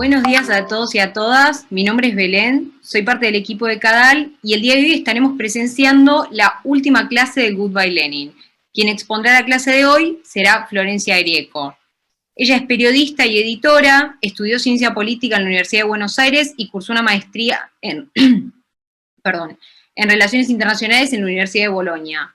Buenos días a todos y a todas. Mi nombre es Belén, soy parte del equipo de CADAL y el día de hoy estaremos presenciando la última clase de Goodbye Lenin. Quien expondrá la clase de hoy será Florencia Grieco. Ella es periodista y editora, estudió ciencia política en la Universidad de Buenos Aires y cursó una maestría en, en Relaciones Internacionales en la Universidad de Bolonia.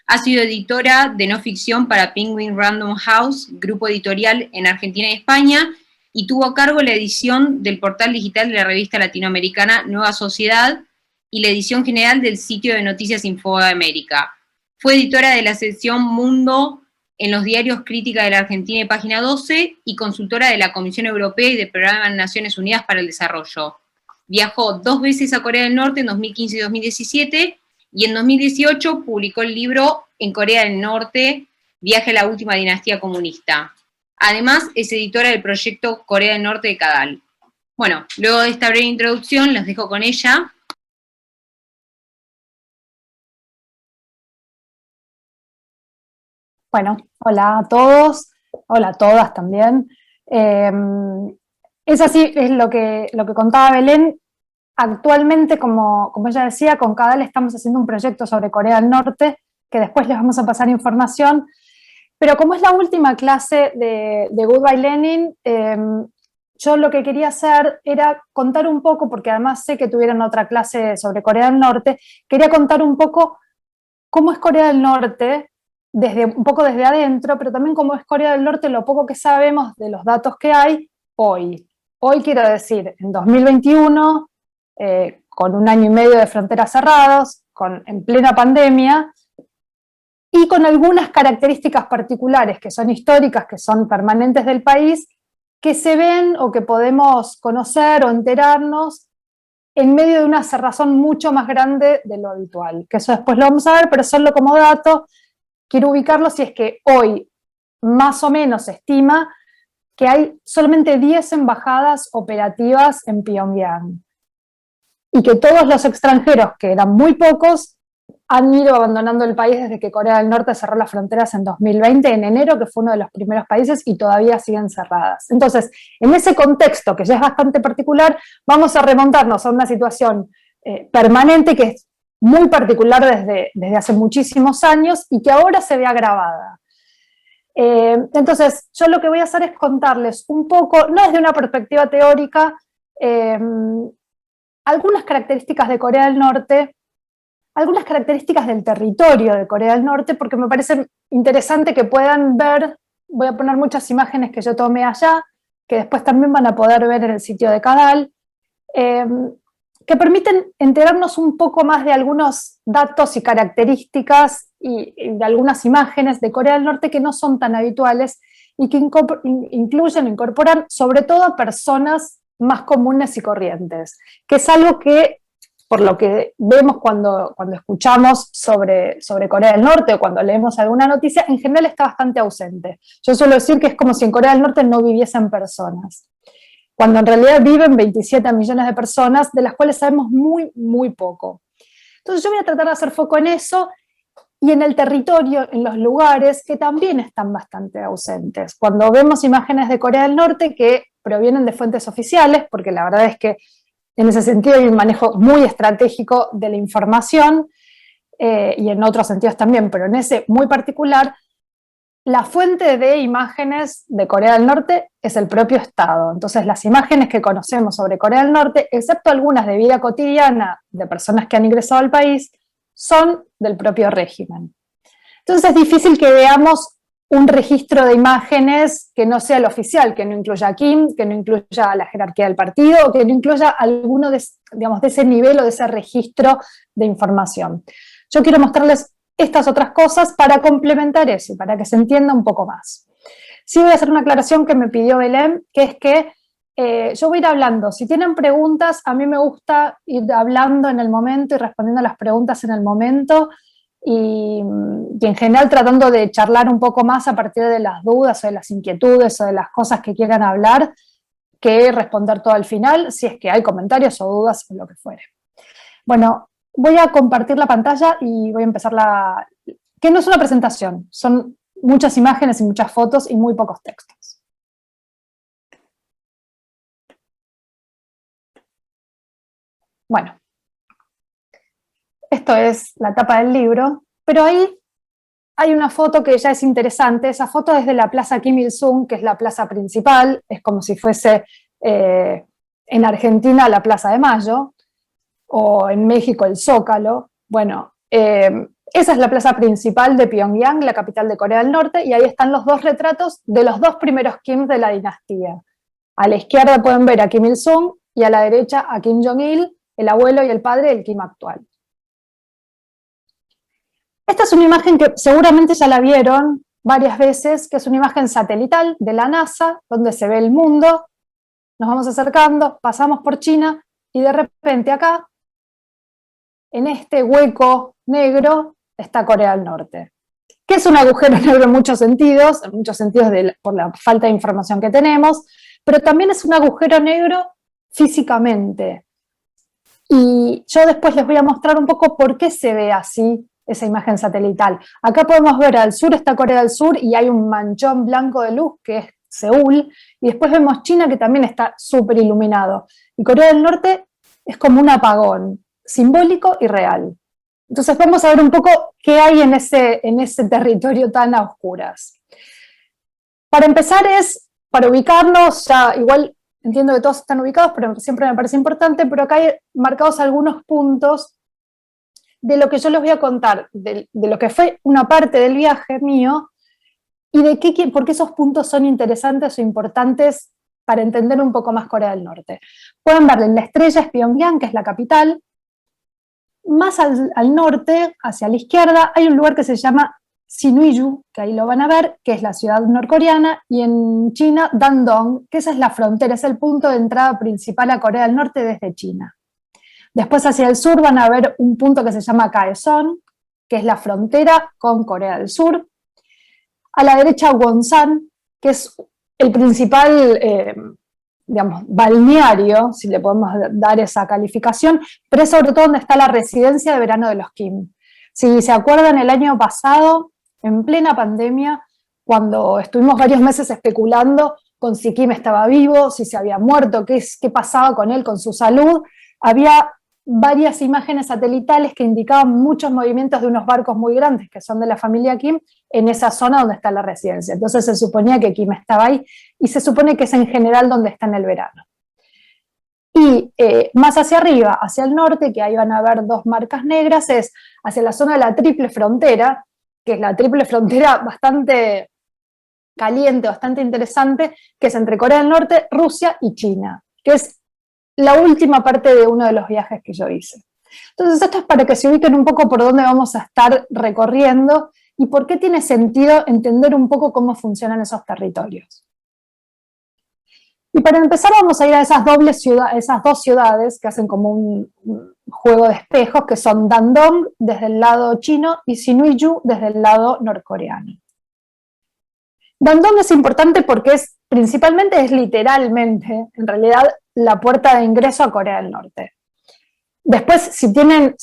Ha sido editora de no ficción para Penguin Random House, grupo editorial en Argentina y España, y tuvo a cargo la edición del portal digital de la revista latinoamericana Nueva Sociedad y la edición general del sitio de noticias Infoamérica. Fue editora de la sección Mundo en los diarios Crítica de la Argentina y Página 12 y consultora de la Comisión Europea y del Programa de Naciones Unidas para el Desarrollo. Viajó 2 veces a Corea del Norte en 2015 y 2017 y en 2018 publicó el libro En Corea del Norte, Viaje a la última dinastía comunista. Además, es editora del proyecto Corea del Norte de CADAL. Bueno, luego de esta breve introducción, los dejo con ella. Bueno, hola a todos, hola a todas también. Es así, es lo que contaba Belén. Actualmente, como ella decía, con CADAL estamos haciendo un proyecto sobre Corea del Norte, que después les vamos a pasar información. Pero como es la última clase de Goodbye Lenin, yo lo que quería hacer era contar un poco, porque además sé que tuvieron otra clase sobre Corea del Norte, quería contar un poco cómo es Corea del Norte, un poco desde adentro, pero también cómo es Corea del Norte, lo poco que sabemos de los datos que hay hoy. Hoy quiero decir, en 2021, con 1 año y medio de fronteras cerrados, en plena pandemia, y con algunas características particulares que son históricas, que son permanentes del país, que se ven o que podemos conocer o enterarnos en medio de una cerrazón mucho más grande de lo habitual, que eso después lo vamos a ver, pero solo como dato, quiero ubicarlo si es que hoy más o menos se estima que hay solamente 10 embajadas operativas en Pyongyang, y que todos los extranjeros, que eran muy pocos, han ido abandonando el país desde que Corea del Norte cerró las fronteras en 2020, en enero, que fue uno de los primeros países, y todavía siguen cerradas. Entonces, en ese contexto, que ya es bastante particular, vamos a remontarnos a una situación permanente que es muy particular desde hace muchísimos años y que ahora se ve agravada. Entonces, yo lo que voy a hacer es contarles un poco, no desde una perspectiva teórica, algunas características de Corea del Norte, algunas características del territorio de Corea del Norte, porque me parece interesante que puedan ver, voy a poner muchas imágenes que yo tomé allá, que después también van a poder ver en el sitio de CADAL, que permiten enterarnos un poco más de algunos datos y características y de algunas imágenes de Corea del Norte que no son tan habituales y que incluyen o incorporan sobre todo a personas más comunes y corrientes, que es algo que, por lo que vemos cuando escuchamos sobre Corea del Norte o cuando leemos alguna noticia, en general está bastante ausente. Yo suelo decir que es como si en Corea del Norte no viviesen personas, cuando en realidad viven 27 millones de personas, de las cuales sabemos muy, muy poco. Entonces yo voy a tratar de hacer foco en eso y en el territorio, en los lugares que también están bastante ausentes. Cuando vemos imágenes de Corea del Norte que provienen de fuentes oficiales, porque la verdad es que en ese sentido hay un manejo muy estratégico de la información, y en otros sentidos también, pero en ese muy particular, la fuente de imágenes de Corea del Norte es el propio Estado. Entonces las imágenes que conocemos sobre Corea del Norte, excepto algunas de vida cotidiana de personas que han ingresado al país, son del propio régimen. Entonces es difícil que veamos un registro de imágenes que no sea el oficial, que no incluya a Kim, que no incluya la jerarquía del partido, o que no incluya alguno de, digamos, de ese nivel o de ese registro de información. Yo quiero mostrarles estas otras cosas para complementar eso y para que se entienda un poco más. Sí voy a hacer una aclaración que me pidió Belén, que es que yo voy a ir hablando. Si tienen preguntas, a mí me gusta ir hablando en el momento y respondiendo a las preguntas en el momento, y en general tratando de charlar un poco más a partir de las dudas o de las inquietudes o de las cosas que quieran hablar, que responder todo al final, si es que hay comentarios o dudas o lo que fuere. Bueno, voy a compartir la pantalla y voy a empezar que no es una presentación, son muchas imágenes y muchas fotos y muy pocos textos. Bueno, esto es la tapa del libro, pero ahí hay una foto que ya es interesante. Esa foto es de la Plaza Kim Il-sung, que es la plaza principal, es como si fuese en Argentina la Plaza de Mayo, o en México el Zócalo. Bueno, esa es la plaza principal de Pyongyang, la capital de Corea del Norte, y ahí están los dos retratos de los dos primeros Kim de la dinastía. A la izquierda pueden ver a Kim Il-sung y a la derecha a Kim Jong-il, el abuelo y el padre del Kim actual. Esta es una imagen que seguramente ya la vieron varias veces, que es una imagen satelital de la NASA, donde se ve el mundo. Nos vamos acercando, pasamos por China, y de repente acá, en este hueco negro, está Corea del Norte, que es un agujero negro en muchos sentidos por la falta de información que tenemos, pero también es un agujero negro físicamente. Y yo después les voy a mostrar un poco por qué se ve así esa imagen satelital. Acá podemos ver al sur está Corea del Sur y hay un manchón blanco de luz que es Seúl, y después vemos China que también está súper iluminado. Y Corea del Norte es como un apagón, simbólico y real. Entonces vamos a ver un poco qué hay en ese territorio tan a oscuras. Para empezar para ubicarnos, ya igual entiendo que todos están ubicados, pero siempre me parece importante, pero acá hay marcados algunos puntos de lo que yo les voy a contar, de lo que fue una parte del viaje mío, y de por qué esos puntos son interesantes o importantes para entender un poco más Corea del Norte. Pueden ver en la estrella es Pyongyang, que es la capital. Más al norte, hacia la izquierda, hay un lugar que se llama Sinuiju, que ahí lo van a ver, que es la ciudad norcoreana, y en China, Dandong, que esa es la frontera, es el punto de entrada principal a Corea del Norte desde China. Después hacia el sur van a ver un punto que se llama Kaesong, que es la frontera con Corea del Sur. A la derecha Wonsan, que es el principal, balneario, si le podemos dar esa calificación, pero es sobre todo donde está la residencia de verano de los Kim. Si se acuerdan, el año pasado, en plena pandemia, cuando estuvimos varios meses especulando con si Kim estaba vivo, si se había muerto, qué pasaba con él, con su salud, había varias imágenes satelitales que indicaban muchos movimientos de unos barcos muy grandes que son de la familia Kim en esa zona donde está la residencia. Entonces se suponía que Kim estaba ahí y se supone que es en general donde está en el verano. Y más hacia arriba, hacia el norte, que ahí van a ver dos marcas negras, es hacia la zona de la triple frontera, que es la triple frontera bastante caliente, bastante interesante, que es entre Corea del Norte, Rusia y China, que es la última parte de uno de los viajes que yo hice. Entonces esto es para que se ubiquen un poco por dónde vamos a estar recorriendo y por qué tiene sentido entender un poco cómo funcionan esos territorios. Y para empezar vamos a ir a esas dos ciudades que hacen como un juego de espejos, que son Dandong desde el lado chino y Sinuiju desde el lado norcoreano. Dandong es importante porque principalmente es literalmente, en realidad, la puerta de ingreso a Corea del Norte. Después, si tienen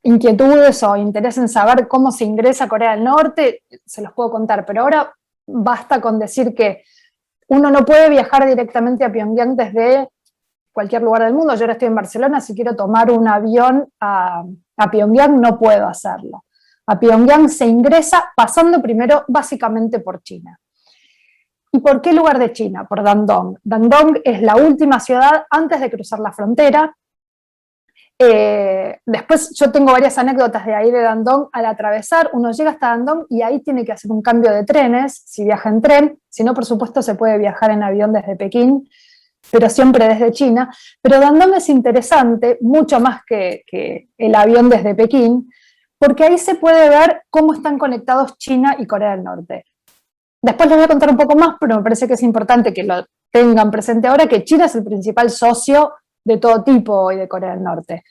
inquietudes o interés en saber cómo se ingresa a Corea del Norte, se los puedo contar, pero ahora basta con decir que uno no puede viajar directamente a Pyongyang desde cualquier lugar del mundo. Yo ahora estoy en Barcelona, si quiero tomar un avión a Pyongyang no puedo hacerlo. A Pyongyang se ingresa pasando primero básicamente por China. ¿Y por qué lugar de China? Por Dandong. Dandong es la última ciudad antes de cruzar la frontera. Después yo tengo varias anécdotas de ahí de Dandong. Al atravesar, uno llega hasta Dandong y ahí tiene que hacer un cambio de trenes, si viaja en tren, si no, por supuesto, se puede viajar en avión desde Pekín, pero siempre desde China. Pero Dandong es interesante, mucho más que el avión desde Pekín, porque ahí se puede ver cómo están conectados China y Corea del Norte. Después les voy a contar un poco más, pero me parece que es importante que lo tengan presente ahora, que China es el principal socio de todo tipo hoy de Corea del Norte.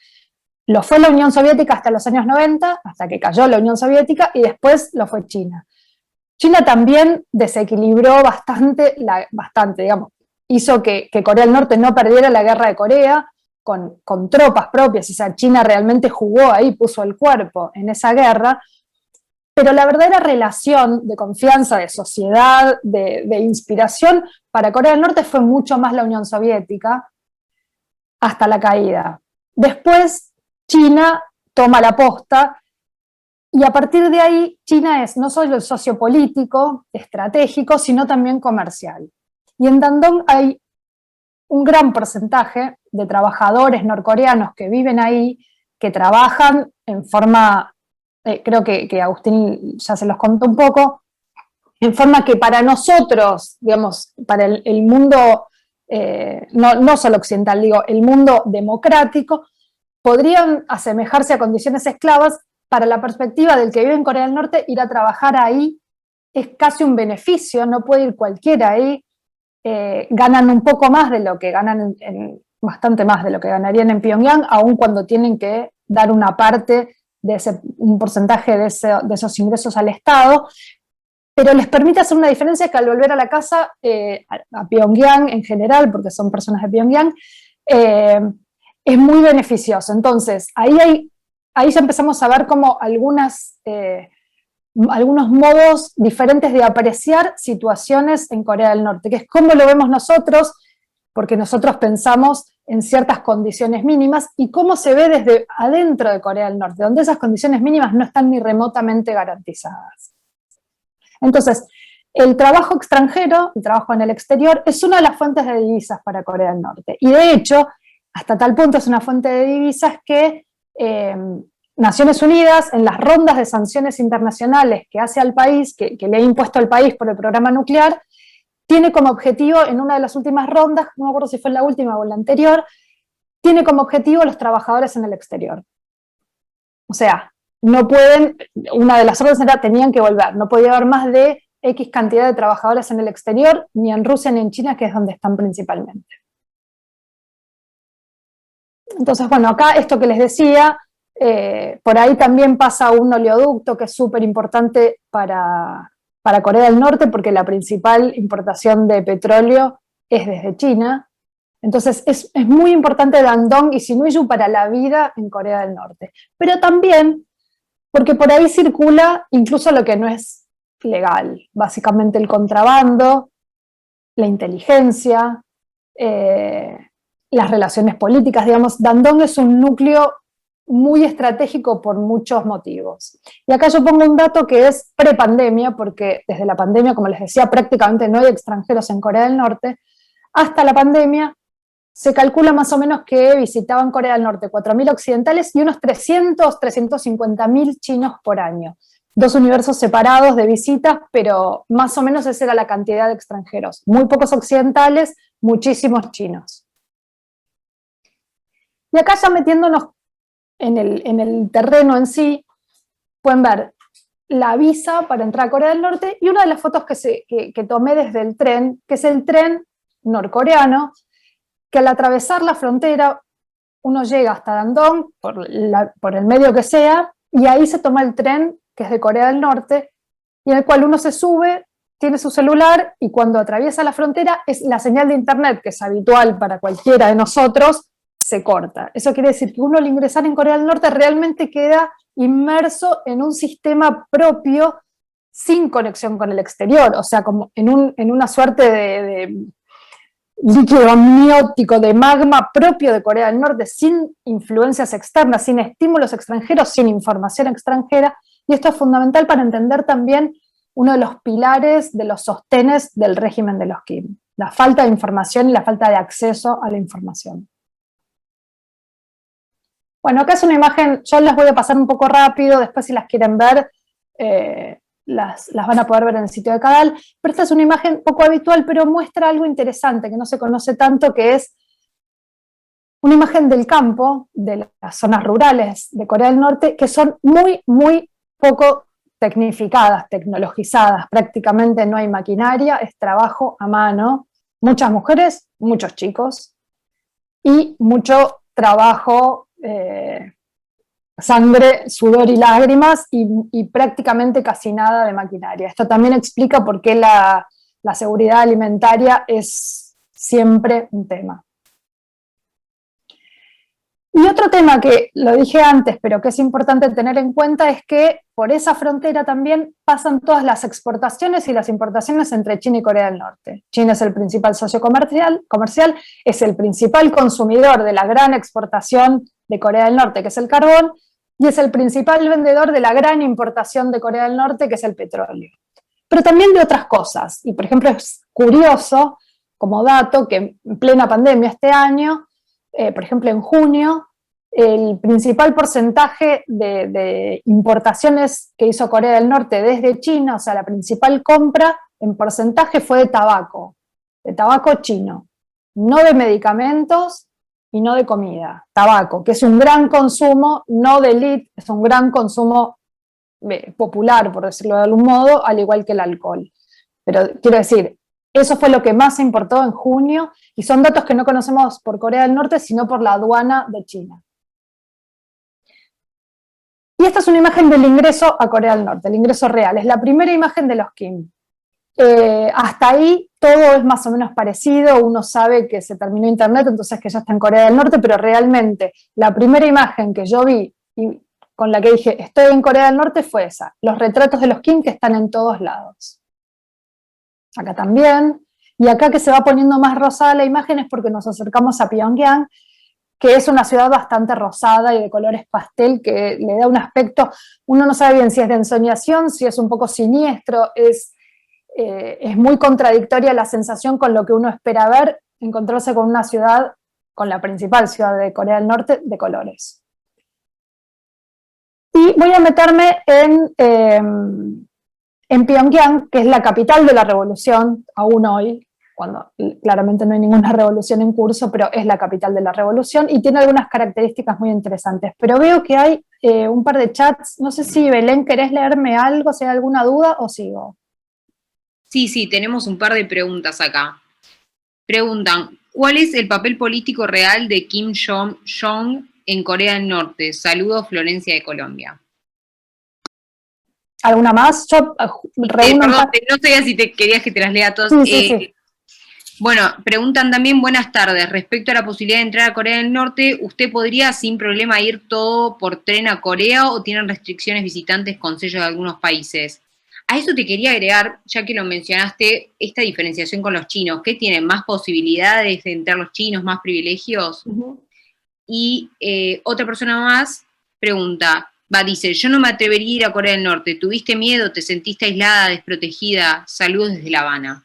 Lo fue la Unión Soviética hasta los años 90, hasta que cayó la Unión Soviética, y después lo fue China. China también desequilibró bastante, digamos, hizo que Corea del Norte no perdiera la guerra de Corea con tropas propias, o sea, China realmente jugó ahí, puso el cuerpo en esa guerra, pero la verdadera relación de confianza, de sociedad, de inspiración para Corea del Norte fue mucho más la Unión Soviética, hasta la caída. Después, China toma la posta, y a partir de ahí, China es no solo el socio político, estratégico, sino también comercial. Y en Dandong hay un gran porcentaje de trabajadores norcoreanos que viven ahí, que trabajan en forma, creo que Agustín ya se los contó un poco, en forma que para nosotros, digamos, para el mundo, no solo occidental, digo, el mundo democrático, podrían asemejarse a condiciones esclavas. Para la perspectiva del que vive en Corea del Norte, ir a trabajar ahí es casi un beneficio, no puede ir cualquiera ahí, ganan un poco más de lo que ganan, bastante más de lo que ganarían en Pyongyang, aun cuando tienen que dar una parte de un porcentaje de esos ingresos al Estado, pero les permite hacer una diferencia que al volver a la casa, a Pyongyang en general, porque son personas de Pyongyang, es muy beneficioso. Entonces, ahí ya empezamos a ver como algunos modos diferentes de apreciar situaciones en Corea del Norte, que es cómo lo vemos nosotros, porque nosotros pensamos en ciertas condiciones mínimas, y cómo se ve desde adentro de Corea del Norte, donde esas condiciones mínimas no están ni remotamente garantizadas. Entonces, el trabajo extranjero, el trabajo en el exterior, es una de las fuentes de divisas para Corea del Norte. Y de hecho, hasta tal punto es una fuente de divisas que Naciones Unidas, en las rondas de sanciones internacionales que hace al país, que le ha impuesto al país por el programa nuclear, tiene como objetivo, en una de las últimas rondas, no me acuerdo si fue en la última o en la anterior, tiene como objetivo a los trabajadores en el exterior. O sea, no pueden, una de las órdenes era tenían que volver, no podía haber más de X cantidad de trabajadores en el exterior, ni en Rusia ni en China, que es donde están principalmente. Entonces, bueno, acá esto que les decía, por ahí también pasa un oleoducto que es súper importante para Corea del Norte, porque la principal importación de petróleo es desde China. Entonces es muy importante Dandong y Sinuiju para la vida en Corea del Norte. Pero también porque por ahí circula incluso lo que no es legal, básicamente el contrabando, la inteligencia, las relaciones políticas, digamos. Dandong es un núcleo muy estratégico por muchos motivos. Y acá yo pongo un dato que es prepandemia, porque desde la pandemia, como les decía, prácticamente no hay extranjeros en Corea del Norte. Hasta la pandemia se calcula más o menos que visitaban Corea del Norte 4.000 occidentales y unos 350.000 chinos por año. Dos universos separados de visitas, pero más o menos esa era la cantidad de extranjeros. Muy pocos occidentales, muchísimos chinos. Y acá ya metiéndonos en el terreno en sí, pueden ver la visa para entrar a Corea del Norte y una de las fotos que tomé desde el tren, que es el tren norcoreano, que al atravesar la frontera uno llega hasta Dandong, por el medio que sea, y ahí se toma el tren, que es de Corea del Norte, y en el cual uno se sube, tiene su celular, y cuando atraviesa la frontera, la señal de internet, que es habitual para cualquiera de nosotros, se corta. Eso quiere decir que uno al ingresar en Corea del Norte realmente queda inmerso en un sistema propio sin conexión con el exterior, o sea, como en una suerte de líquido amniótico, de magma propio de Corea del Norte, sin influencias externas, sin estímulos extranjeros, sin información extranjera, y esto es fundamental para entender también uno de los pilares, de los sostenes del régimen de los Kim, la falta de información y la falta de acceso a la información. Bueno, acá es una imagen, yo las voy a pasar un poco rápido, después si las quieren ver, las van a poder ver en el sitio de Cadal, pero esta es una imagen poco habitual, pero muestra algo interesante que no se conoce tanto, que es una imagen del campo, de las zonas rurales de Corea del Norte, que son muy, muy poco tecnificadas, tecnologizadas, prácticamente no hay maquinaria, es trabajo a mano, muchas mujeres, muchos chicos, y mucho trabajo, sangre, sudor y lágrimas, y prácticamente casi nada de maquinaria. Esto también explica por qué la seguridad alimentaria es siempre un tema. Y otro tema que lo dije antes, pero que es importante tener en cuenta, es que por esa frontera también pasan todas las exportaciones y las importaciones entre China y Corea del Norte. China es el principal socio comercial, es el principal consumidor de la gran exportación de Corea del Norte, que es el carbón, y es el principal vendedor de la gran importación de Corea del Norte, que es el petróleo. Pero también de otras cosas. Y por ejemplo es curioso, como dato, que en plena pandemia este año, por ejemplo en junio, el principal porcentaje de importaciones que hizo Corea del Norte desde China, o sea, la principal compra en porcentaje fue de tabaco chino, no de medicamentos y no de comida, tabaco, que es un gran consumo, no de élite, es un gran consumo popular, por decirlo de algún modo, al igual que el alcohol. Pero quiero decir, eso fue lo que más se importó en junio, y son datos que no conocemos por Corea del Norte, sino por la aduana de China. Y esta es una imagen del ingreso a Corea del Norte, el ingreso real, es la primera imagen de los Kim. Hasta ahí todo es más o menos parecido, uno sabe que se terminó Internet, entonces que ya está en Corea del Norte, pero realmente la primera imagen que yo vi y con la que dije estoy en Corea del Norte fue esa, los retratos de los Kim que están en todos lados. Acá también, y acá que se va poniendo más rosada la imagen es porque nos acercamos a Pyongyang, que es una ciudad bastante rosada y de colores pastel, que le da un aspecto, uno no sabe bien si es de ensoñación, si es un poco siniestro, es muy contradictoria la sensación con lo que uno espera ver, encontrarse con una ciudad, con la principal ciudad de Corea del Norte, de colores. Y voy a meterme en Pyongyang, que es la capital de la revolución, aún hoy, cuando claramente no hay ninguna revolución en curso, pero es la capital de la revolución y tiene algunas características muy interesantes. Pero veo que hay un par de chats, no sé si Belén, ¿querés leerme algo, si hay alguna duda, o sigo? Sí, tenemos un par de preguntas acá. Preguntan, ¿cuál es el papel político real de Kim Jong-un en Corea del Norte? Saludos, Florencia de Colombia. ¿Alguna más? Yo perdón, no sé si te querías que te las lea todas. Sí. Bueno, preguntan también, buenas tardes, respecto a la posibilidad de entrar a Corea del Norte, ¿usted podría sin problema ir todo por tren a Corea o tienen restricciones visitantes con sellos de algunos países? A eso te quería agregar, ya que lo mencionaste, esta diferenciación con los chinos. ¿Qué tienen? ¿Más posibilidades de entrar los chinos, más privilegios? Uh-huh. Y otra persona más pregunta, dice, yo no me atrevería a ir a Corea del Norte. ¿Tuviste miedo? ¿Te sentiste aislada, desprotegida? Saludos desde La Habana.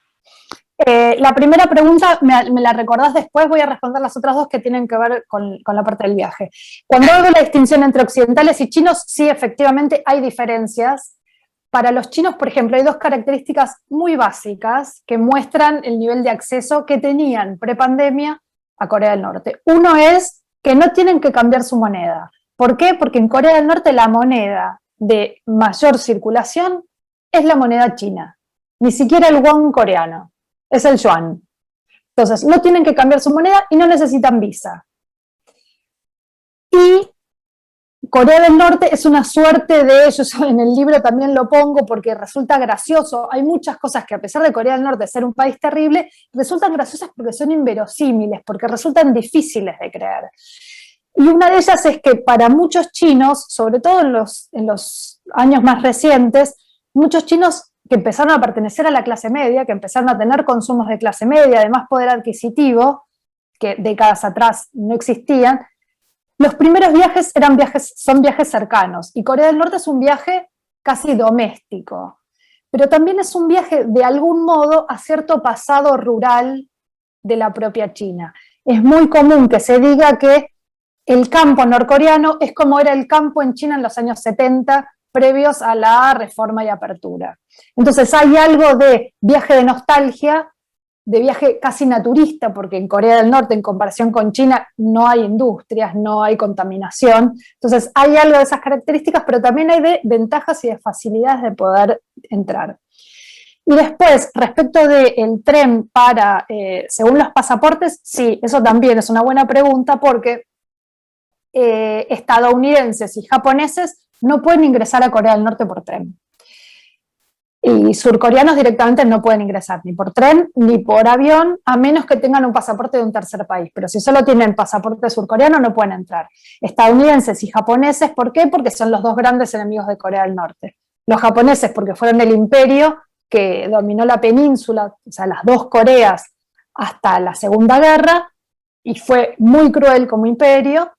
La primera pregunta me la recordás después, voy a responder las otras dos que tienen que ver con la parte del viaje. Cuando hago la distinción entre occidentales y chinos, sí, efectivamente hay diferencias. Para los chinos, por ejemplo, hay dos características muy básicas que muestran el nivel de acceso que tenían prepandemia a Corea del Norte. Uno es que no tienen que cambiar su moneda. ¿Por qué? Porque en Corea del Norte la moneda de mayor circulación es la moneda china, ni siquiera el won coreano, es el yuan. Entonces, no tienen que cambiar su moneda y no necesitan visa. Y Corea del Norte es una suerte de ellos, en el libro también lo pongo porque resulta gracioso, hay muchas cosas que a pesar de Corea del Norte ser un país terrible, resultan graciosas porque son inverosímiles, porque resultan difíciles de creer. Y una de ellas es que para muchos chinos, sobre todo en los años más recientes, muchos chinos que empezaron a pertenecer a la clase media, que empezaron a tener consumos de clase media, además poder adquisitivo, que décadas atrás no existían, los primeros viajes son viajes cercanos, y Corea del Norte es un viaje casi doméstico, pero también es un viaje de algún modo a cierto pasado rural de la propia China. Es muy común que se diga que el campo norcoreano es como era el campo en China en los años 70, previos a la reforma y apertura. Entonces hay algo de viaje de nostalgia, de viaje casi naturista, porque en Corea del Norte, en comparación con China, no hay industrias, no hay contaminación. Entonces hay algo de esas características, pero también hay de ventajas y de facilidades de poder entrar. Y después, respecto del tren para, según los pasaportes, sí, eso también es una buena pregunta, porque estadounidenses y japoneses no pueden ingresar a Corea del Norte por tren. Y surcoreanos directamente no pueden ingresar ni por tren ni por avión, a menos que tengan un pasaporte de un tercer país. Pero si solo tienen pasaporte surcoreano, no pueden entrar. Estadounidenses y japoneses, ¿por qué? Porque son los dos grandes enemigos de Corea del Norte. Los japoneses, porque fueron el imperio que dominó la península, o sea, las dos Coreas, hasta la Segunda Guerra, y fue muy cruel como imperio.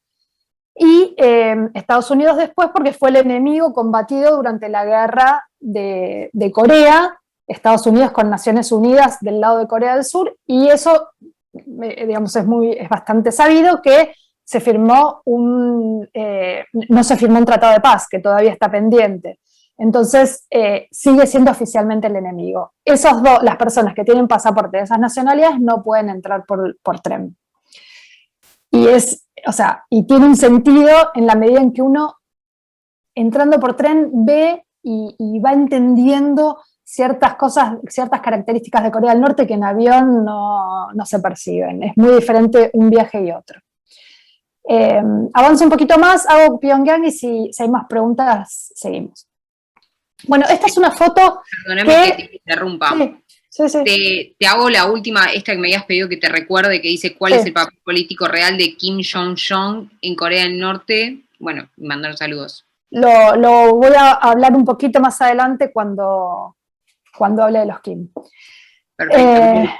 Y Estados Unidos después porque fue el enemigo combatido durante la guerra de Corea, Estados Unidos con Naciones Unidas del lado de Corea del Sur, y eso, digamos, es bastante sabido que se firmó no se firmó un tratado de paz, que todavía está pendiente. Entonces, sigue siendo oficialmente el enemigo. Las personas que tienen pasaporte de esas nacionalidades no pueden entrar por tren. Y tiene un sentido en la medida en que uno, entrando por tren, ve y va entendiendo ciertas cosas, ciertas características de Corea del Norte que en avión no se perciben. Es muy diferente un viaje y otro. Avanzo un poquito más, hago Pyongyang y si hay más preguntas, seguimos. Bueno, esta es una foto. Perdóname que te interrumpa. Sí. Te hago la última, esta que me habías pedido que te recuerde, que dice cuál es el papel político real de Kim Jong-un en Corea del Norte. Bueno, mandar saludos. Lo voy a hablar un poquito más adelante cuando hable de los Kim. Perfecto.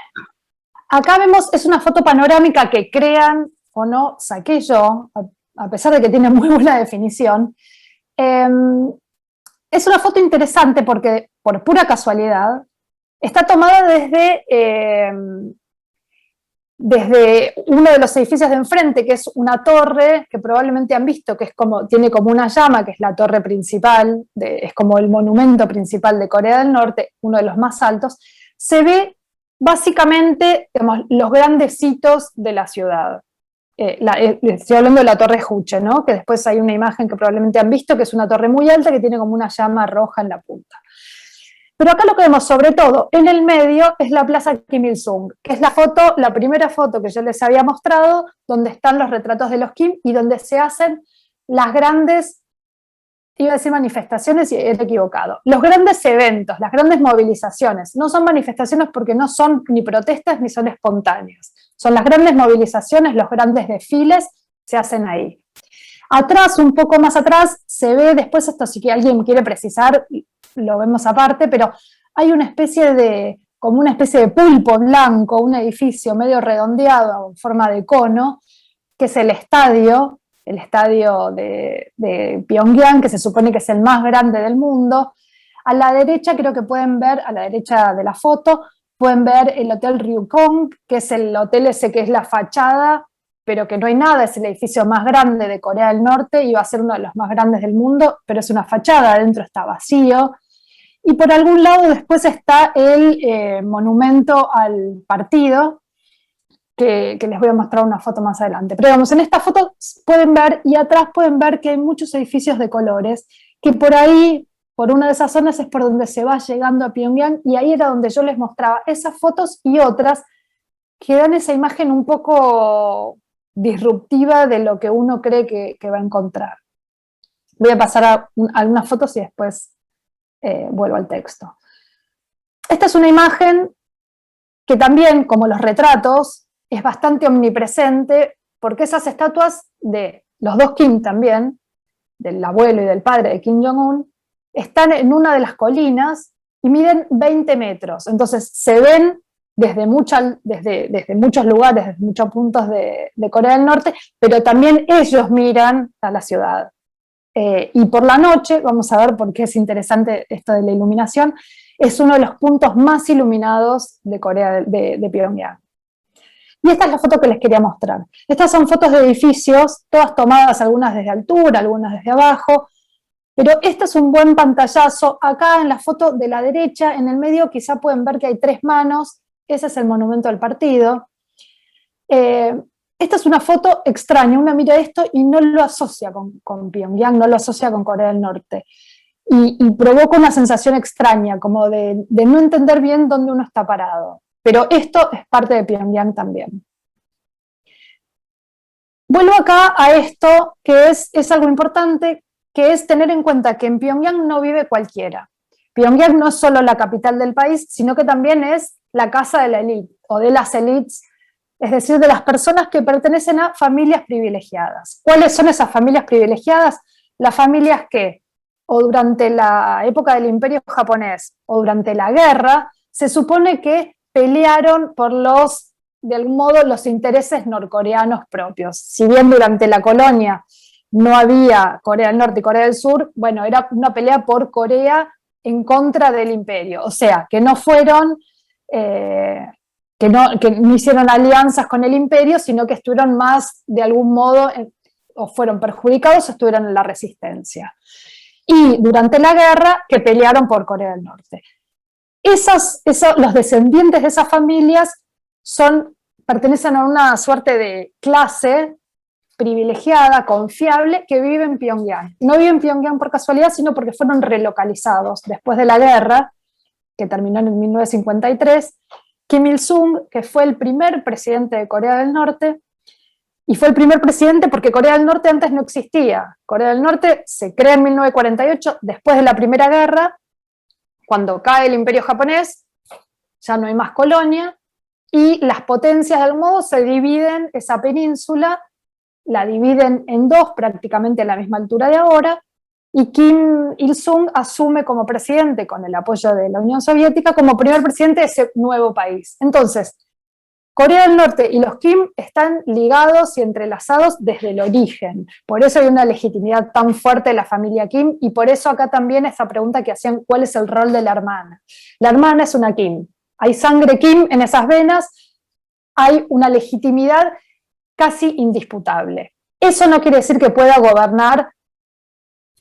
Acá vemos, es una foto panorámica que crean o no, saqué yo, a pesar de que tiene muy buena definición. Es una foto interesante porque, por pura casualidad, está tomada desde uno de los edificios de enfrente, que es una torre que probablemente han visto, que tiene como una llama, que es la torre principal, es como el monumento principal de Corea del Norte, uno de los más altos. Se ve básicamente, digamos, los grandes hitos de la ciudad. Estoy hablando de la Torre Juche, ¿no? Que después hay una imagen que probablemente han visto, que es una torre muy alta que tiene como una llama roja en la punta. Pero acá lo que vemos sobre todo en el medio es la Plaza Kim Il-sung, que es la primera foto que yo les había mostrado, donde están los retratos de los Kim y donde se hacen las grandes, iba a decir manifestaciones y he equivocado, los grandes eventos, las grandes movilizaciones. No son manifestaciones porque no son ni protestas ni son espontáneas. Son las grandes movilizaciones, los grandes desfiles se hacen ahí. Atrás, un poco más atrás, se ve después, esto si alguien quiere precisar, lo vemos aparte, pero hay como una especie de pulpo blanco, un edificio medio redondeado en forma de cono, que es el estadio de Pyongyang, que se supone que es el más grande del mundo. A la derecha creo que pueden ver, a la derecha de la foto, pueden ver el Hotel Ryukong, que es el hotel ese que es la fachada, pero que no hay nada, es el edificio más grande de Corea del Norte y va a ser uno de los más grandes del mundo, pero es una fachada, adentro está vacío. Y por algún lado después está el monumento al partido, que les voy a mostrar una foto más adelante. Pero digamos, en esta foto pueden ver, y atrás pueden ver que hay muchos edificios de colores, que por ahí, por una de esas zonas es por donde se va llegando a Pyongyang, y ahí era donde yo les mostraba esas fotos y otras que dan esa imagen un poco disruptiva de lo que uno cree que va a encontrar. Voy a pasar a algunas fotos y después vuelvo al texto. Esta es una imagen que también, como los retratos, es bastante omnipresente, porque esas estatuas de los dos Kim también, del abuelo y del padre de Kim Jong-un, están en una de las colinas y miden 20 metros. Entonces se ven desde muchos lugares, desde muchos puntos de Corea del Norte, pero también ellos miran a la ciudad. Y por la noche, vamos a ver por qué es interesante esto de la iluminación, es uno de los puntos más iluminados de Corea, de Pyongyang. Y esta es la foto que les quería mostrar. Estas son fotos de edificios, todas tomadas, algunas desde altura, algunas desde abajo, pero este es un buen pantallazo. Acá en la foto de la derecha, en el medio quizá pueden ver que hay 3 manos, ese es el monumento del partido. Esta es una foto extraña, uno mira esto y no lo asocia con Pyongyang, no lo asocia con Corea del Norte. Y provoca una sensación extraña, como de no entender bien dónde uno está parado. Pero esto es parte de Pyongyang también. Vuelvo acá a esto, que es algo importante, que es tener en cuenta que en Pyongyang no vive cualquiera. Pyongyang no es solo la capital del país, sino que también es la casa de la élite, o de las élites, es decir, de las personas que pertenecen a familias privilegiadas. ¿Cuáles son esas familias privilegiadas? Las familias que, o durante la época del Imperio japonés, o durante la guerra, se supone que pelearon por de algún modo, los intereses norcoreanos propios. Si bien durante la colonia no había Corea del Norte y Corea del Sur, bueno, era una pelea por Corea en contra del imperio, o sea, que no fueron, que no hicieron alianzas con el imperio, sino que estuvieron más, de algún modo, o fueron perjudicados o estuvieron en la resistencia. Y durante la guerra, que pelearon por Corea del Norte. Los descendientes de esas familias pertenecen a una suerte de clase privilegiada, confiable, que vive en Pyongyang. No vive en Pyongyang por casualidad, sino porque fueron relocalizados después de la guerra, que terminó en 1953. Kim Il-sung, que fue el primer presidente de Corea del Norte, y fue el primer presidente porque Corea del Norte antes no existía. Corea del Norte se crea en 1948, después de la Primera Guerra, cuando cae el Imperio japonés, ya no hay más colonia, y las potencias de algún modo se dividen, esa península, la dividen en dos, prácticamente a la misma altura de ahora, y Kim Il-sung asume como presidente, con el apoyo de la Unión Soviética, como primer presidente de ese nuevo país. Entonces, Corea del Norte y los Kim están ligados y entrelazados desde el origen. Por eso hay una legitimidad tan fuerte de la familia Kim, y por eso acá también esa pregunta que hacían, ¿cuál es el rol de la hermana? La hermana es una Kim. Hay sangre Kim en esas venas, hay una legitimidad casi indisputable. Eso no quiere decir que pueda gobernar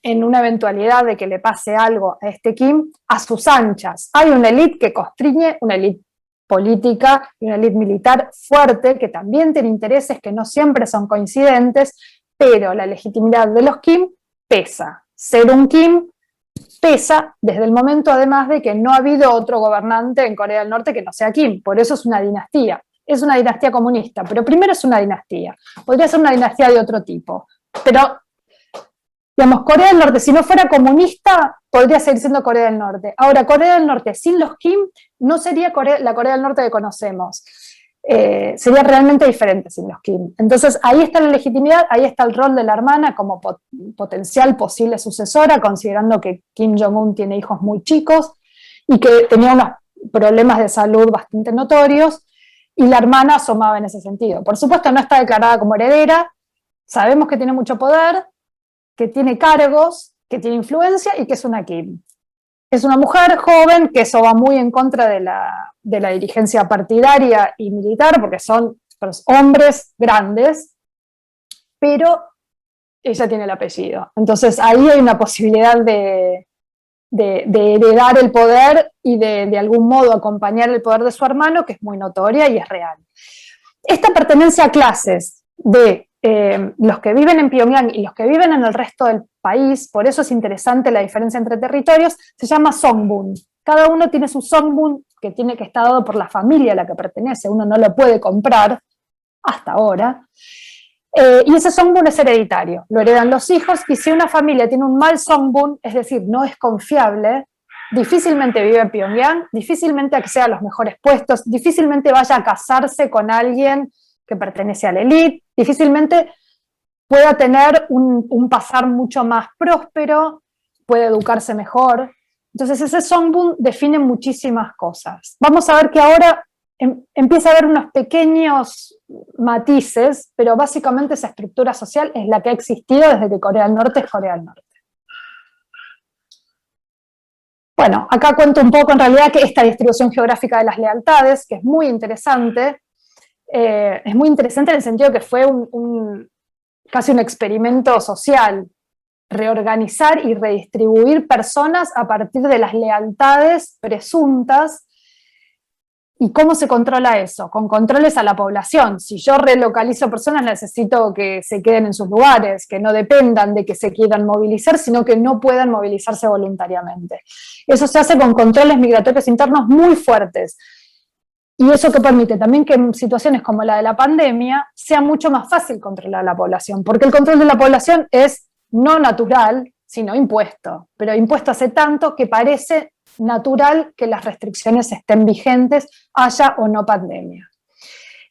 en una eventualidad de que le pase algo a este Kim a sus anchas. Hay una élite que constriñe, una élite política y una élite militar fuerte, que también tiene intereses que no siempre son coincidentes, pero la legitimidad de los Kim pesa. Ser un Kim pesa desde el momento, además, de que no ha habido otro gobernante en Corea del Norte que no sea Kim. Por eso es una dinastía. Es una dinastía comunista, pero primero es una dinastía. Podría ser una dinastía de otro tipo. Pero, digamos, Corea del Norte, si no fuera comunista, podría seguir siendo Corea del Norte. Ahora, Corea del Norte sin los Kim no sería la Corea del Norte que conocemos. Sería realmente diferente sin los Kim. Entonces, ahí está la legitimidad, ahí está el rol de la hermana como potencial posible sucesora, considerando que Kim Jong-un tiene hijos muy chicos y que tenía unos problemas de salud bastante notorios, y la hermana asomaba en ese sentido. Por supuesto, no está declarada como heredera, sabemos que tiene mucho poder, que tiene cargos, que tiene influencia y que es una Kim. Es una mujer joven, que eso va muy en contra de la dirigencia partidaria y militar, porque son hombres grandes, pero ella tiene el apellido. Entonces ahí hay una posibilidad de heredar el poder y de algún modo acompañar el poder de su hermano, que es muy notoria y es real. Esta pertenencia a clases de los que viven en Pyongyang y los que viven en el resto del país, por eso es interesante la diferencia entre territorios, se llama songbun. Cada uno tiene su songbun, que está dado por la familia a la que pertenece, uno no lo puede comprar hasta ahora, y ese songbun es hereditario, lo heredan los hijos, y si una familia tiene un mal songbun, es decir, no es confiable, difícilmente vive en Pyongyang, difícilmente accede a los mejores puestos, difícilmente vaya a casarse con alguien que pertenece a la élite, difícilmente pueda tener un pasar mucho más próspero, puede educarse mejor. Entonces ese songbun define muchísimas cosas. Vamos a ver que ahora empieza a haber unos pequeños matices, pero básicamente esa estructura social es la que ha existido desde que Corea del Norte es Corea del Norte. Bueno, acá cuento un poco en realidad que esta distribución geográfica de las lealtades, que es muy interesante en el sentido que fue casi un experimento social, reorganizar y redistribuir personas a partir de las lealtades presuntas. ¿Y cómo se controla eso? Con controles a la población. Si yo relocalizo personas, necesito que se queden en sus lugares, que no dependan de que se quieran movilizar, sino que no puedan movilizarse voluntariamente. Eso se hace con controles migratorios internos muy fuertes. Y eso que permite también que en situaciones como la de la pandemia sea mucho más fácil controlar a la población, porque el control de la población es no natural, sino impuesto, pero impuesto hace tanto que parece natural que las restricciones estén vigentes, haya o no pandemia.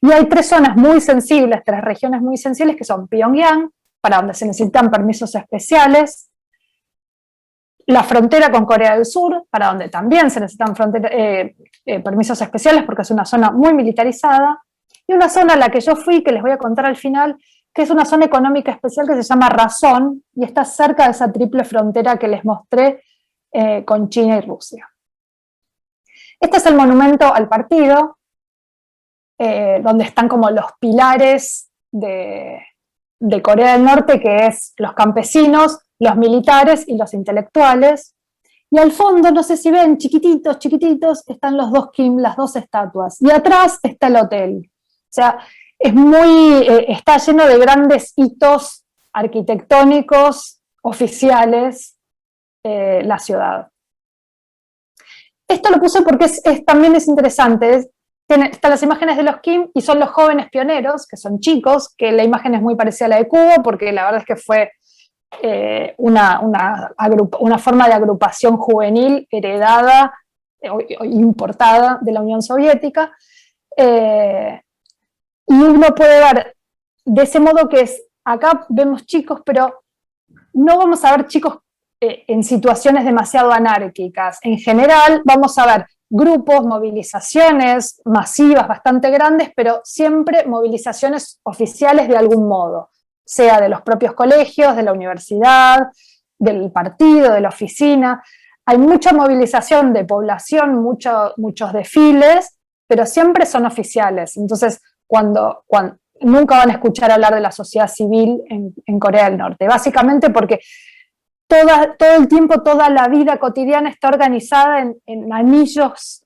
Y hay 3 zonas muy sensibles, 3 regiones muy sensibles, que son Pyongyang, para donde se necesitan permisos especiales, la frontera con Corea del Sur, para donde también se necesitan permisos especiales porque es una zona muy militarizada, y una zona a la que yo fui, que les voy a contar al final, que es una zona económica especial que se llama Razón, y está cerca de esa triple frontera que les mostré con China y Rusia. Este es el monumento al partido, donde están como los pilares de Corea del Norte, que es los campesinos, los militares y los intelectuales. Y al fondo, no sé si ven, chiquititos, chiquititos, están los 2 Kim, las 2 estatuas. Y atrás está el hotel. O sea, está lleno de grandes hitos arquitectónicos oficiales la ciudad. Esto lo puse porque también es interesante. Están las imágenes de los Kim y son los jóvenes pioneros, que son chicos, que la imagen es muy parecida a la de Cuba, porque la verdad es que fue una forma de agrupación juvenil heredada o importada de la Unión Soviética. Y uno puede ver de ese modo que acá vemos chicos, pero no vamos a ver chicos en situaciones demasiado anárquicas. En general vamos a ver grupos, movilizaciones masivas bastante grandes, pero siempre movilizaciones oficiales de algún modo, sea de los propios colegios, de la universidad, del partido, de la oficina. Hay mucha movilización de población, muchos desfiles, pero siempre son oficiales. Entonces, cuando nunca van a escuchar hablar de la sociedad civil en Corea del Norte, básicamente porque todo el tiempo, toda la vida cotidiana está organizada en anillos,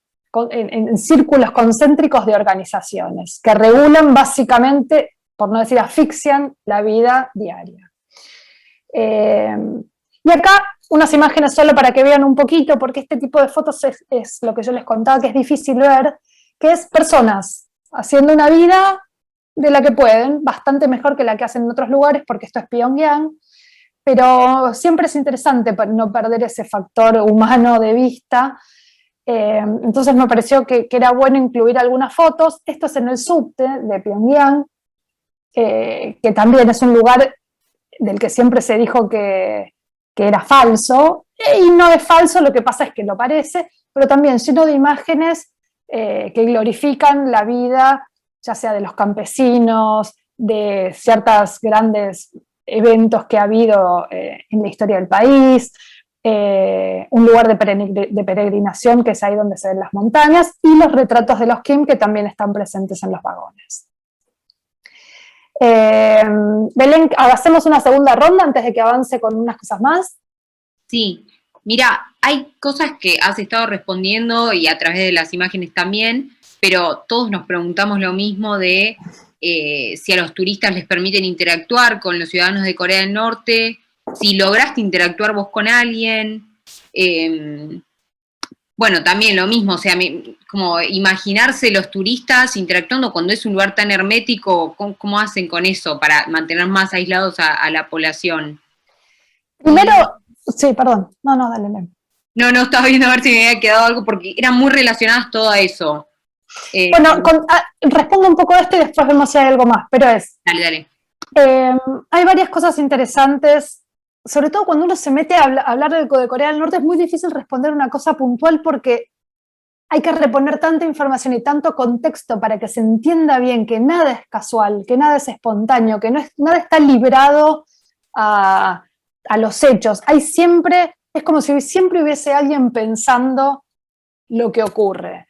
en círculos concéntricos de organizaciones que regulan básicamente, por no decir asfixian, la vida diaria. Y acá unas imágenes solo para que vean un poquito, porque este tipo de fotos es lo que yo les contaba, que es difícil ver, que es personas haciendo una vida de la que pueden, bastante mejor que la que hacen en otros lugares, porque esto es Pyongyang, pero siempre es interesante no perder ese factor humano de vista. Entonces me pareció que era bueno incluir algunas fotos. Esto es en el subte de Pyongyang, que también es un lugar del que siempre se dijo que era falso, y no es falso, lo que pasa es que lo parece, pero también lleno de imágenes que glorifican la vida, ya sea de los campesinos, de ciertos grandes eventos que ha habido en la historia del país, un lugar de peregrinación que es ahí donde se ven las montañas, y los retratos de los Kim que también están presentes en los vagones. Belén, ¿hacemos una segunda ronda antes de que avance con unas cosas más? Sí, mira, hay cosas que has estado respondiendo y a través de las imágenes también, pero todos nos preguntamos lo mismo de si a los turistas les permiten interactuar con los ciudadanos de Corea del Norte, si lograste interactuar vos con alguien. Bueno, también lo mismo, o sea, como imaginarse los turistas interactuando cuando es un lugar tan hermético, ¿cómo hacen con eso para mantener más aislados a la población? Primero, sí, perdón, no, dale. No, estaba viendo a ver si me había quedado algo, porque eran muy relacionadas todo a eso. Bueno, respondo un poco a esto y después vemos si hay algo más, pero Dale. Hay varias cosas interesantes, sobre todo cuando uno se mete a hablar de Corea del Norte, es muy difícil responder una cosa puntual porque hay que reponer tanta información y tanto contexto para que se entienda bien que nada es casual, que nada es espontáneo, que nada está librado a los hechos. Es como si siempre hubiese alguien pensando lo que ocurre.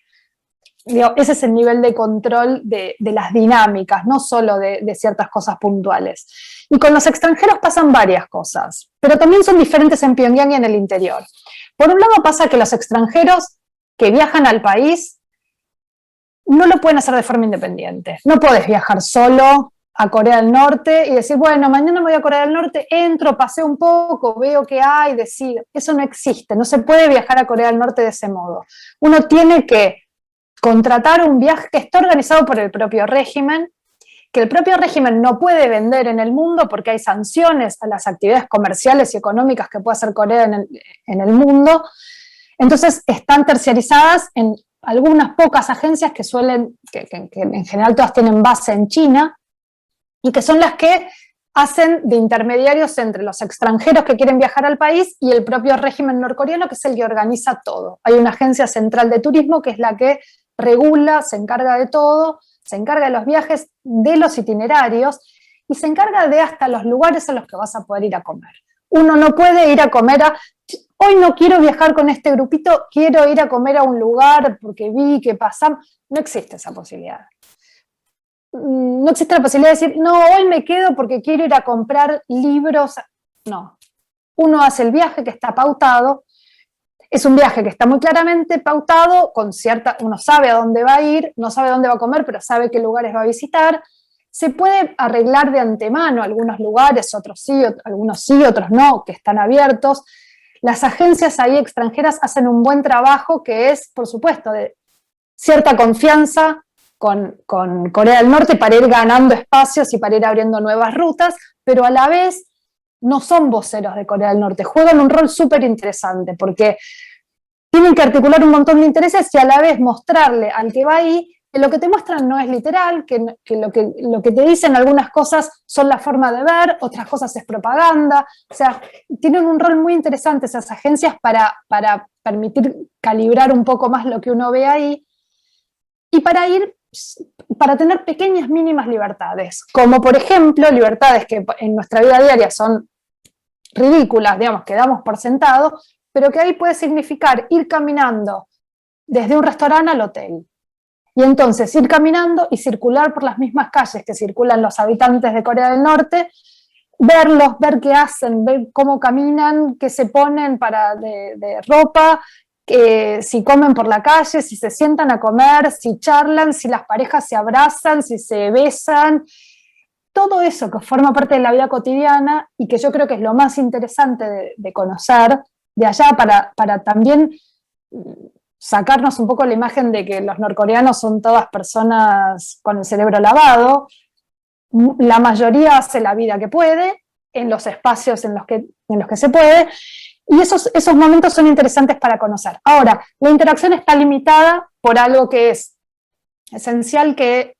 Ese es el nivel de control de las dinámicas, no solo de ciertas cosas puntuales. Y con los extranjeros pasan varias cosas, pero también son diferentes en Pyongyang y en el interior. Por un lado pasa que los extranjeros que viajan al país no lo pueden hacer de forma independiente. No puedes viajar solo a Corea del Norte y decir, bueno, mañana me voy a Corea del Norte, entro, paseo un poco, veo qué hay, decido. Eso no existe, no se puede viajar a Corea del Norte de ese modo. Uno tiene que contratar un viaje que está organizado por el propio régimen que el propio régimen no puede vender en el mundo porque hay sanciones a las actividades comerciales y económicas que puede hacer Corea en el mundo. Entonces están terciarizadas en algunas pocas agencias que en general todas tienen base en China, y que son las que hacen de intermediarios entre los extranjeros que quieren viajar al país y el propio régimen norcoreano, que es el que organiza todo. Hay una agencia central de turismo que es la que regula, se encarga de todo, se encarga de los viajes, de los itinerarios, y se encarga de hasta los lugares a los que vas a poder ir a comer. Uno no puede ir a comer hoy no quiero viajar con este grupito, quiero ir a comer a un lugar porque vi que pasamos. No existe esa posibilidad. No existe la posibilidad de decir, no, hoy me quedo porque quiero ir a comprar libros. No. Uno hace el viaje que está pautado, es un viaje que está muy claramente pautado, uno sabe a dónde va a ir, no sabe dónde va a comer, pero sabe qué lugares va a visitar. Se puede arreglar de antemano algunos lugares, algunos sí, otros no, que están abiertos. Las agencias ahí extranjeras hacen un buen trabajo que es, por supuesto, de cierta confianza con Corea del Norte para ir ganando espacios y para ir abriendo nuevas rutas, pero a la vez no son voceros de Corea del Norte, juegan un rol súper interesante porque tienen que articular un montón de intereses y a la vez mostrarle al que va ahí que lo que te muestran no es literal, que lo que te dicen algunas cosas son la forma de ver, otras cosas es propaganda. O sea, tienen un rol muy interesante esas agencias para permitir calibrar un poco más lo que uno ve ahí y para tener pequeñas mínimas libertades, como por ejemplo libertades que en nuestra vida diaria son ridículas, digamos, que damos por sentado, pero que ahí puede significar ir caminando desde un restaurante al hotel. Y entonces ir caminando y circular por las mismas calles que circulan los habitantes de Corea del Norte, verlos, ver qué hacen, ver cómo caminan, qué se ponen de ropa, si comen por la calle, si se sientan a comer, si charlan, si las parejas se abrazan, si se besan. Todo eso que forma parte de la vida cotidiana y que yo creo que es lo más interesante de conocer de allá para también sacarnos un poco la imagen de que los norcoreanos son todas personas con el cerebro lavado. La mayoría hace la vida que puede, en los espacios en los que se puede, y esos momentos son interesantes para conocer. Ahora, la interacción está limitada por algo que es esencial, que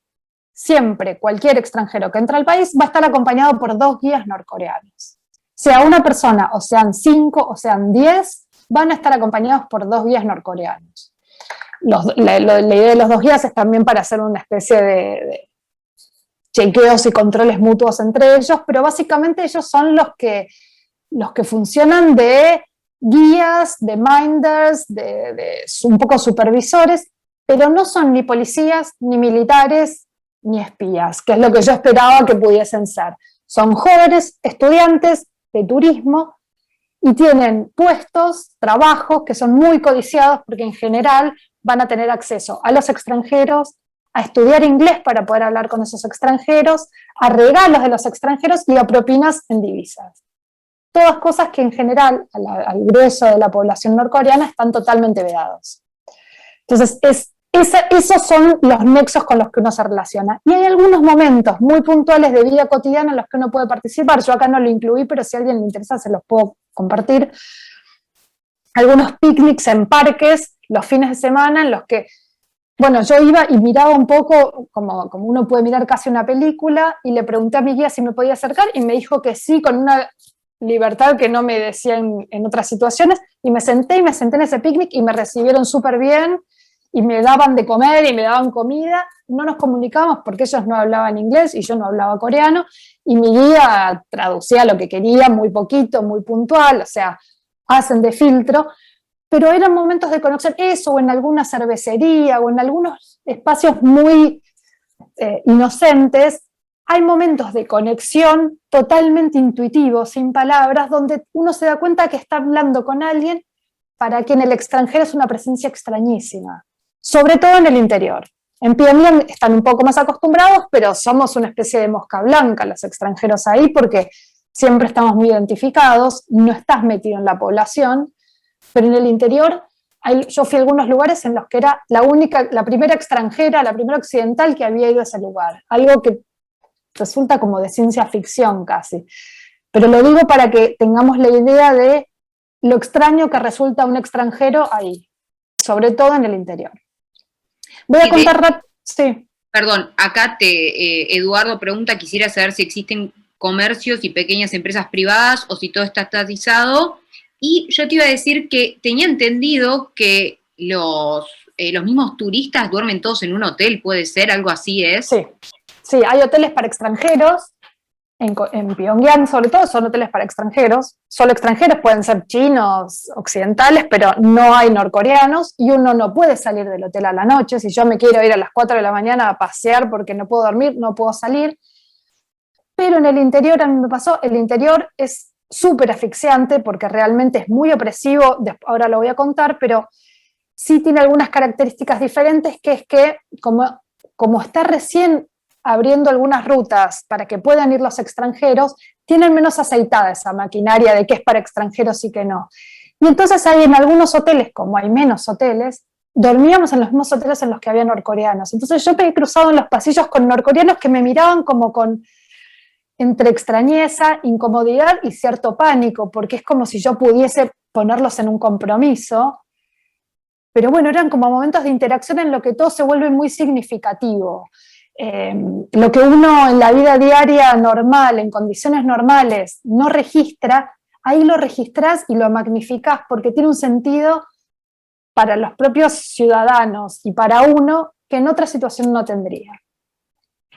siempre cualquier extranjero que entra al país va a estar acompañado por 2 guías norcoreanos. Sea una persona, o sean 5, o sean 10, van a estar acompañados por 2 guías norcoreanos. La idea de los 2 guías es también para hacer una especie de chequeos y controles mutuos entre ellos, pero básicamente ellos son los que funcionan de guías, de minders, de un poco supervisores, pero no son ni policías, ni militares, ni espías, que es lo que yo esperaba que pudiesen ser. Son jóvenes estudiantes de turismo y tienen puestos, trabajos que son muy codiciados porque en general van a tener acceso a los extranjeros, a estudiar inglés para poder hablar con esos extranjeros, a regalos de los extranjeros y a propinas en divisas. Todas cosas que en general al grueso de la población norcoreana están totalmente vedados. Entonces, esos son los nexos con los que uno se relaciona. Y hay algunos momentos muy puntuales de vida cotidiana en los que uno puede participar. Yo acá no lo incluí, pero si a alguien le interesa se los puedo compartir. Algunos picnics en parques los fines de semana en los que, bueno, yo iba y miraba un poco, como uno puede mirar casi una película, y le pregunté a mi guía si me podía acercar y me dijo que sí, con una libertad que no me decía en otras situaciones, y me senté en ese picnic y me recibieron súper bien, y me daban de comer y me daban comida. No nos comunicábamos porque ellos no hablaban inglés y yo no hablaba coreano, y mi guía traducía lo que quería, muy poquito, muy puntual, o sea, hacen de filtro, pero eran momentos de conocer eso, o en alguna cervecería, o en algunos espacios muy inocentes. Hay momentos de conexión totalmente intuitivos, sin palabras, donde uno se da cuenta que está hablando con alguien para quien el extranjero es una presencia extrañísima, sobre todo en el interior. En Pyongyang están un poco más acostumbrados, pero somos una especie de mosca blanca los extranjeros ahí, porque siempre estamos muy identificados, no estás metido en la población, pero en el interior yo fui a algunos lugares en los que era la primera extranjera, la primera occidental que había ido a ese lugar, algo que resulta como de ciencia ficción casi. Pero lo digo para que tengamos la idea de lo extraño que resulta un extranjero ahí, sobre todo en el interior. Voy a contar rápido. Sí. Perdón, acá Eduardo pregunta, quisiera saber si existen comercios y pequeñas empresas privadas o si todo está estatizado. Y yo te iba a decir que tenía entendido que los mismos turistas duermen todos en un hotel, ¿puede ser? ¿Algo así es? Sí, sí, hay hoteles para extranjeros. En Pyongyang, sobre todo, son hoteles para extranjeros. Solo extranjeros, pueden ser chinos, occidentales, pero no hay norcoreanos, y uno no puede salir del hotel a la noche. Si yo me quiero ir a las 4 de la mañana a pasear porque no puedo dormir, no puedo salir. Pero en el interior, a mí me pasó, el interior es súper asfixiante porque realmente es muy opresivo, ahora lo voy a contar, pero sí tiene algunas características diferentes, que es que como está recién abriendo algunas rutas para que puedan ir los extranjeros, tienen menos aceitada esa maquinaria de qué es para extranjeros y qué no. Y entonces hay en algunos hoteles, como hay menos hoteles, dormíamos en los mismos hoteles en los que había norcoreanos. Entonces yo me he cruzado en los pasillos con norcoreanos que me miraban como entre extrañeza, incomodidad y cierto pánico, porque es como si yo pudiese ponerlos en un compromiso. Pero bueno, eran como momentos de interacción en lo que todo se vuelve muy significativo. Lo que uno en la vida diaria normal, en condiciones normales, no registra, ahí lo registrás y lo magnificás porque tiene un sentido para los propios ciudadanos y para uno que en otra situación no tendría.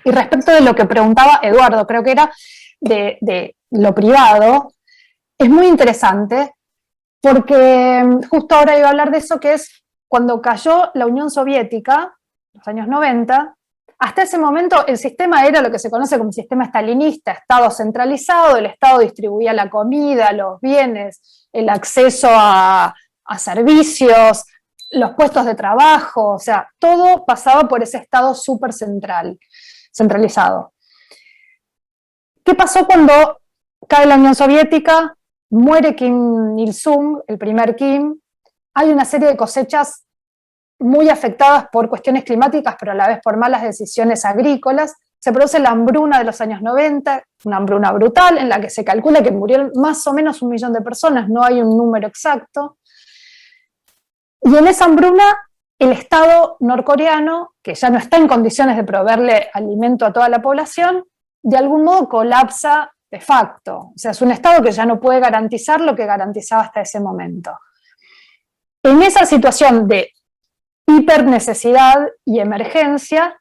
Y respecto de lo que preguntaba Eduardo, creo que era de lo privado, es muy interesante porque justo ahora iba a hablar de eso, que es cuando cayó la Unión Soviética, en los años 90, hasta ese momento el sistema era lo que se conoce como sistema stalinista, Estado centralizado, el Estado distribuía la comida, los bienes, el acceso a servicios, los puestos de trabajo, o sea, todo pasaba por ese Estado súper centralizado. ¿Qué pasó cuando cae la Unión Soviética? Muere Kim Il-sung, el primer Kim. Hay una serie de cosechas muy afectadas por cuestiones climáticas, pero a la vez por malas decisiones agrícolas. Se produce la hambruna de los años 90, una hambruna brutal en la que se calcula que murieron más o menos 1 millón de personas, no hay un número exacto. Y en esa hambruna, el Estado norcoreano, que ya no está en condiciones de proveerle alimento a toda la población, de algún modo colapsa de facto. O sea, es un Estado que ya no puede garantizar lo que garantizaba hasta ese momento. En esa situación de hipernecesidad y emergencia,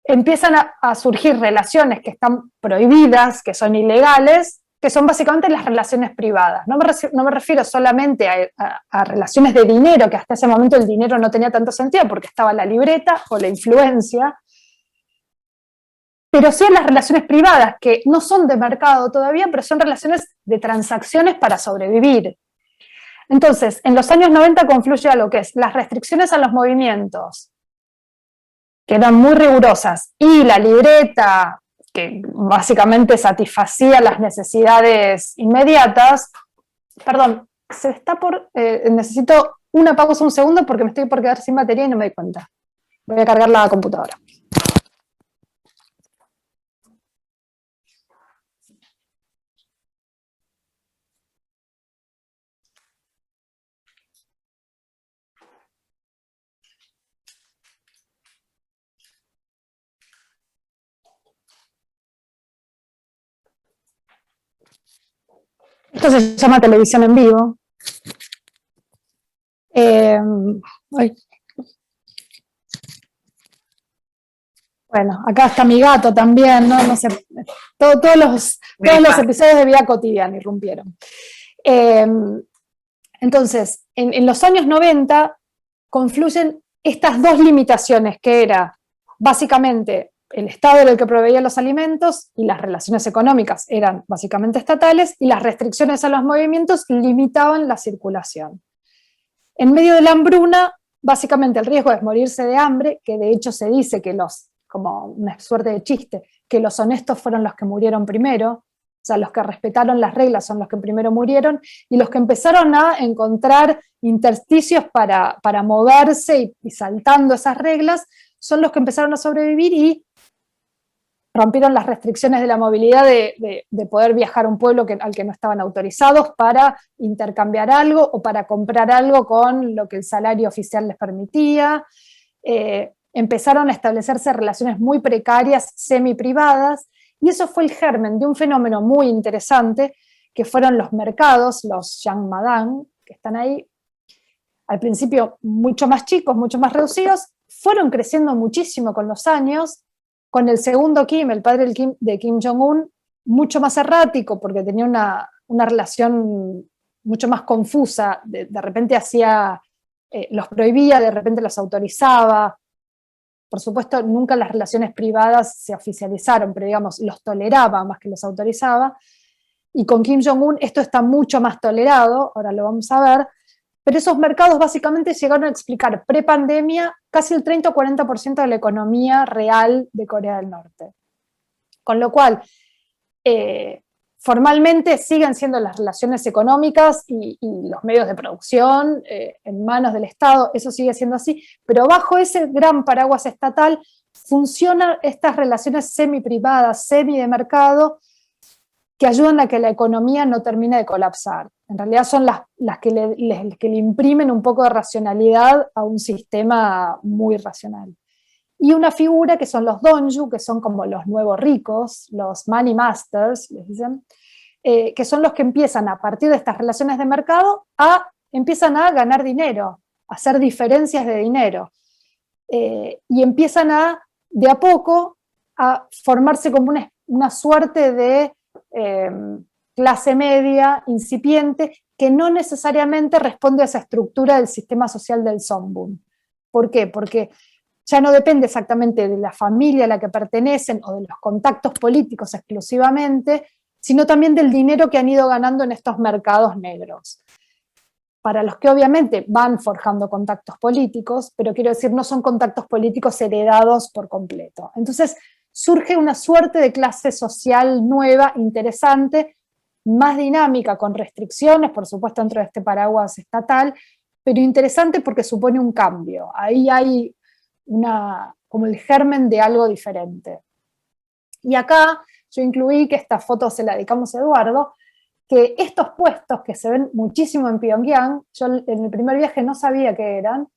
empiezan a surgir relaciones que están prohibidas, que son ilegales, que son básicamente las relaciones privadas. No me refiero solamente a relaciones de dinero, que hasta ese momento el dinero no tenía tanto sentido porque estaba la libreta o la influencia, pero sí a las relaciones privadas, que no son de mercado todavía, pero son relaciones de transacciones para sobrevivir. Entonces, en los años 90 confluye a lo que es las restricciones a los movimientos, que eran muy rigurosas, y la libreta, que básicamente satisfacía las necesidades inmediatas. Perdón, necesito una pausa, un segundo, porque me estoy por quedar sin batería y no me doy cuenta. Voy a cargar la computadora. Esto se llama televisión en vivo. Bueno, acá está mi gato también, ¿no? No sé, todos los episodios de vida cotidiana irrumpieron. Entonces, en los años 90 confluyen estas dos limitaciones, que era básicamente el Estado era el que proveía los alimentos y las relaciones económicas eran básicamente estatales, y las restricciones a los movimientos limitaban la circulación. En medio de la hambruna, básicamente el riesgo es morirse de hambre, que de hecho se dice que como una suerte de chiste, que los honestos fueron los que murieron primero, o sea, los que respetaron las reglas son los que primero murieron, y los que empezaron a encontrar intersticios para moverse y saltando esas reglas, son los que empezaron a sobrevivir y rompieron las restricciones de la movilidad de poder viajar a un pueblo al que no estaban autorizados para intercambiar algo o para comprar algo con lo que el salario oficial les permitía. Empezaron a establecerse relaciones muy precarias, semi-privadas, y eso fue el germen de un fenómeno muy interesante, que fueron los mercados, los Yangmadang, que están ahí, al principio mucho más chicos, mucho más reducidos, fueron creciendo muchísimo con los años, con el segundo Kim, el padre de Kim Jong-un, mucho más errático, porque tenía una relación mucho más confusa, de repente los prohibía, de repente los autorizaba. Por supuesto, nunca las relaciones privadas se oficializaron, pero digamos, los toleraba más que los autorizaba. Y con Kim Jong-un esto está mucho más tolerado, ahora lo vamos a ver, pero esos mercados básicamente llegaron a explicar pre-pandemia casi el 30 o 40% de la economía real de Corea del Norte. Con lo cual, formalmente siguen siendo las relaciones económicas y los medios de producción en manos del Estado, eso sigue siendo así, pero bajo ese gran paraguas estatal funcionan estas relaciones semi-privadas, semi de mercado, que ayudan a que la economía no termine de colapsar. En realidad son las que le imprimen un poco de racionalidad a un sistema muy racional. Y una figura que son los donju, que son como los nuevos ricos, los money masters, les dicen, que son los que empiezan a partir de estas relaciones de mercado empiezan a ganar dinero, a hacer diferencias de dinero. Y empiezan de a poco, a formarse como una suerte de clase media, incipiente, que no necesariamente responde a esa estructura del sistema social del Sonbun. ¿Por qué? Porque ya no depende exactamente de la familia a la que pertenecen o de los contactos políticos exclusivamente, sino también del dinero que han ido ganando en estos mercados negros. Para los que obviamente van forjando contactos políticos, pero quiero decir, no son contactos políticos heredados por completo. Entonces surge una suerte de clase social nueva, interesante, más dinámica, con restricciones, por supuesto dentro de este paraguas estatal, pero interesante porque supone un cambio. Ahí hay como el germen de algo diferente. Y acá yo incluí, que esta foto se la dedicamos a Eduardo, que estos puestos que se ven muchísimo en Pyongyang, yo en el primer viaje no sabía qué eran,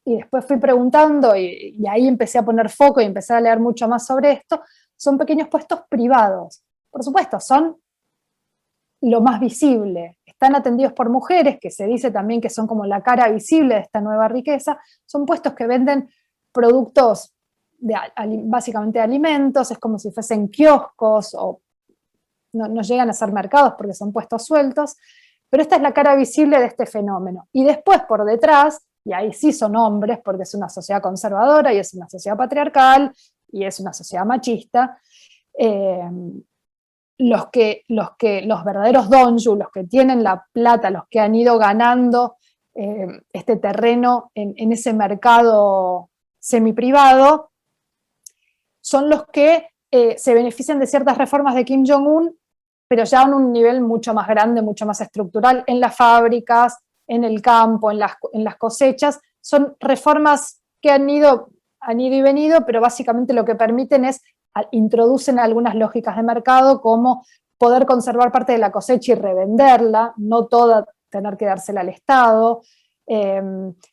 y después fui preguntando y ahí empecé a poner foco y empecé a leer mucho más sobre esto, son pequeños puestos privados. Por supuesto, son lo más visible. Están atendidos por mujeres, que se dice también que son como la cara visible de esta nueva riqueza. Son puestos que venden productos, básicamente de alimentos, es como si fuesen kioscos, o no llegan a ser mercados porque son puestos sueltos, pero esta es la cara visible de este fenómeno. Y después, por detrás, y ahí sí son hombres, porque es una sociedad conservadora, y es una sociedad patriarcal, y es una sociedad machista, los verdaderos donju, los que tienen la plata, los que han ido ganando este terreno en ese mercado semiprivado, son los que se benefician de ciertas reformas de Kim Jong-un, pero ya en un nivel mucho más grande, mucho más estructural, en las fábricas, en el campo, en las cosechas. Son reformas que han ido y venido, pero básicamente lo que permiten es, introducen algunas lógicas de mercado, como poder conservar parte de la cosecha y revenderla, no toda tener que dársela al Estado.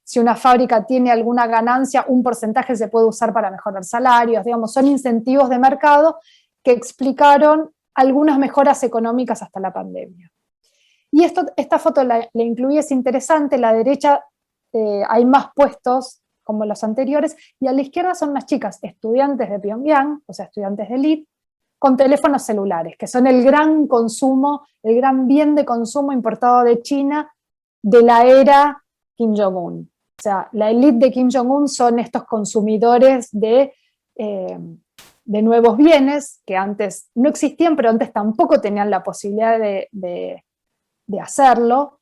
Si una fábrica tiene alguna ganancia, un porcentaje se puede usar para mejorar salarios, digamos, son incentivos de mercado que explicaron algunas mejoras económicas hasta la pandemia. Y esta foto la incluí, es interesante, a la derecha hay más puestos como los anteriores, y a la izquierda son unas chicas estudiantes de Pyongyang, o sea, estudiantes de élite, con teléfonos celulares, que son el gran consumo, el gran bien de consumo importado de China de la era Kim Jong-un. O sea, la élite de Kim Jong-un son estos consumidores de nuevos bienes, que antes no existían, pero antes tampoco tenían la posibilidad de hacerlo,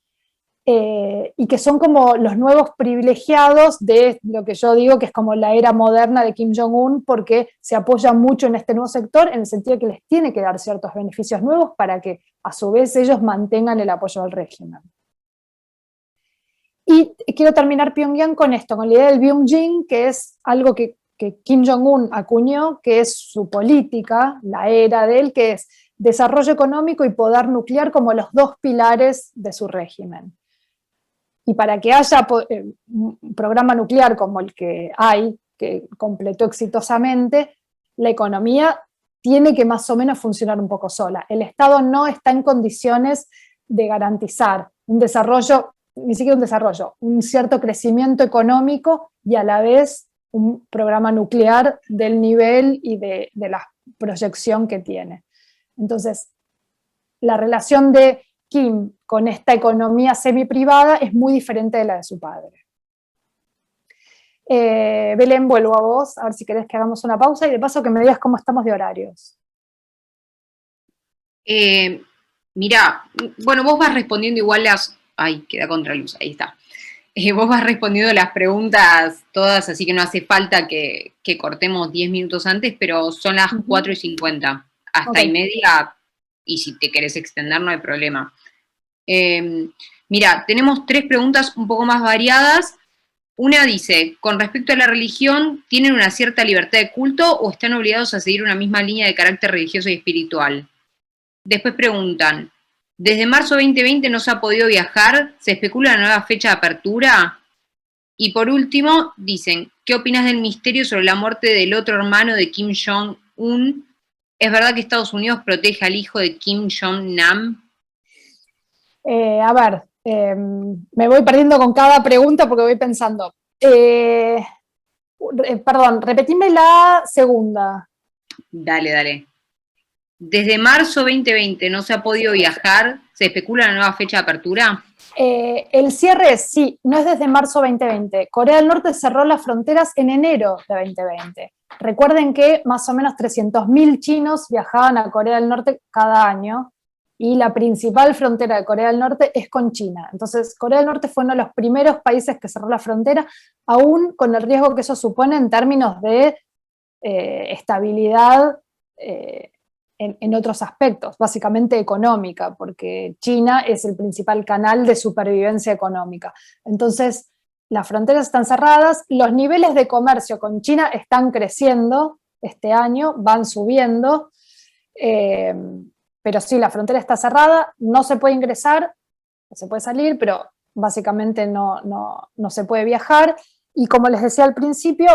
y que son como los nuevos privilegiados de lo que yo digo que es como la era moderna de Kim Jong-un, porque se apoya mucho en este nuevo sector, en el sentido de que les tiene que dar ciertos beneficios nuevos para que a su vez ellos mantengan el apoyo al régimen. Y quiero terminar Pyongyang con esto, con la idea del Byungjin, que es algo que que Kim Jong-un acuñó, que es su política, la era de él, que es desarrollo económico y poder nuclear como los dos pilares de su régimen. Y para que haya un programa nuclear como el que hay, que completó exitosamente, la economía tiene que más o menos funcionar un poco sola. El Estado no está en condiciones de garantizar un desarrollo, ni siquiera un desarrollo, un cierto crecimiento económico y a la vez un programa nuclear del nivel y de la proyección que tiene. Entonces, la relación de Kim con esta economía semiprivada es muy diferente de la de su padre. Belén, vuelvo a vos, a ver si querés que hagamos una pausa y de paso que me digas cómo estamos de horarios. Mirá, bueno, vos vas respondiendo igual las... Ay, queda contraluz, ahí está. Vos vas respondiendo las preguntas todas, así que no hace falta que cortemos 10 minutos antes, pero son las 4:50. Hasta y media, y si te querés extender no hay problema. Mira, tenemos 3 preguntas un poco más variadas. Una dice, con respecto a la religión, ¿tienen una cierta libertad de culto o están obligados a seguir una misma línea de carácter religioso y espiritual? Después preguntan, ¿desde marzo 2020 no se ha podido viajar? ¿Se especula la nueva fecha de apertura? Y por último, dicen, ¿qué opinas del misterio sobre la muerte del otro hermano de Kim Jong-un? ¿Es verdad que Estados Unidos protege al hijo de Kim Jong-nam? A ver, me voy perdiendo con cada pregunta porque voy pensando. Perdón, repetime la segunda. Dale. Desde marzo 2020 no se ha podido viajar, ¿se especula la nueva fecha de apertura? El cierre sí, no es desde marzo 2020. Corea del Norte cerró las fronteras en enero de 2020. Recuerden que más o menos 300.000 chinos viajaban a Corea del Norte cada año y la principal frontera de Corea del Norte es con China. Entonces, Corea del Norte fue uno de los primeros países que cerró la frontera, aún con el riesgo que eso supone en términos de estabilidad en otros aspectos, básicamente económica, porque China es el principal canal de supervivencia económica. Entonces, las fronteras están cerradas, los niveles de comercio con China están creciendo este año, van subiendo, pero sí, la frontera está cerrada, no se puede ingresar, no se puede salir, pero básicamente no se puede viajar, y como les decía al principio,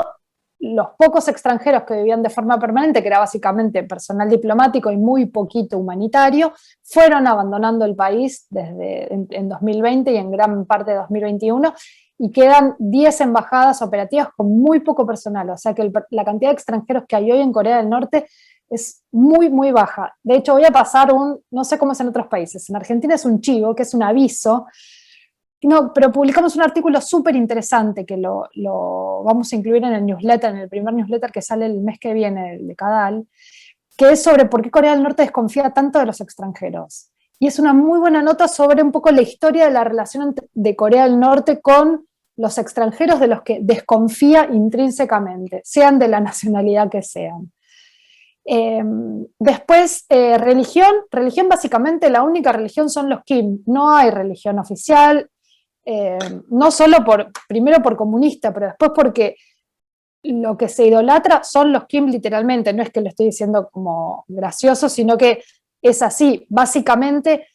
los pocos extranjeros que vivían de forma permanente, que era básicamente personal diplomático y muy poquito humanitario, fueron abandonando el país desde en 2020 y en gran parte de 2021, y quedan 10 embajadas operativas con muy poco personal, o sea que la cantidad de extranjeros que hay hoy en Corea del Norte es muy, muy baja. De hecho, voy a pasar no sé cómo es en otros países, en Argentina es un chivo, que es un aviso. No, pero publicamos un artículo súper interesante que lo vamos a incluir en el newsletter, en el primer newsletter que sale el mes que viene, el de Cadal, que es sobre por qué Corea del Norte desconfía tanto de los extranjeros. Y es una muy buena nota sobre un poco la historia de la relación de Corea del Norte con los extranjeros de los que desconfía intrínsecamente, sean de la nacionalidad que sean. Después, religión básicamente la única religión son los Kim, no hay religión oficial, no solo primero por comunista, pero después porque lo que se idolatra son los Kim literalmente, no es que lo estoy diciendo como gracioso, sino que es así, básicamente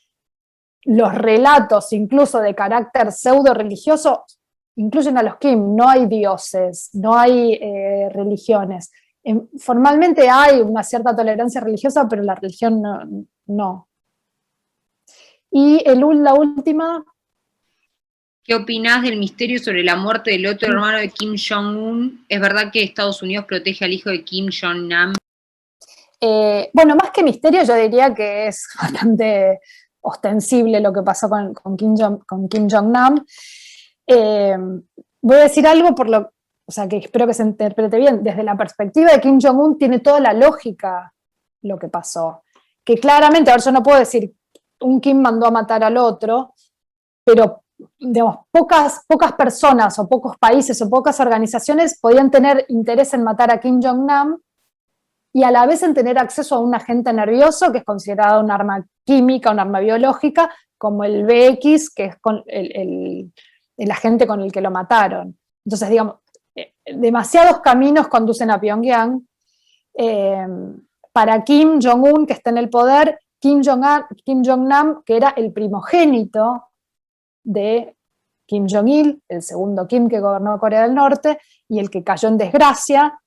los relatos incluso de carácter pseudo religioso incluyen a los Kim, no hay dioses, no hay religiones. Formalmente hay una cierta tolerancia religiosa, pero la religión no. Y la última... ¿Qué opinás del misterio sobre la muerte del otro hermano de Kim Jong-un? ¿Es verdad que Estados Unidos protege al hijo de Kim Jong-nam? Bueno, más que misterio, yo diría que es bastante ostensible lo que pasó con Kim Jong-nam. Voy a decir algo o sea, que espero que se interprete bien. Desde la perspectiva de Kim Jong-un tiene toda la lógica lo que pasó. Que claramente, a ver, yo no puedo decir un Kim mandó a matar al otro, pero digamos, pocas personas o pocos países o pocas organizaciones podían tener interés en matar a Kim Jong-nam y a la vez en tener acceso a un agente nervioso que es considerado un arma química, un arma biológica, como el VX, que es el agente con el que lo mataron. Entonces, digamos, demasiados caminos conducen a Pyongyang. Para Kim Jong-un, que está en el poder, Kim Jong-nam, que era el primogénito de Kim Jong-il, el segundo Kim que gobernó Corea del Norte, y el que cayó en desgracia,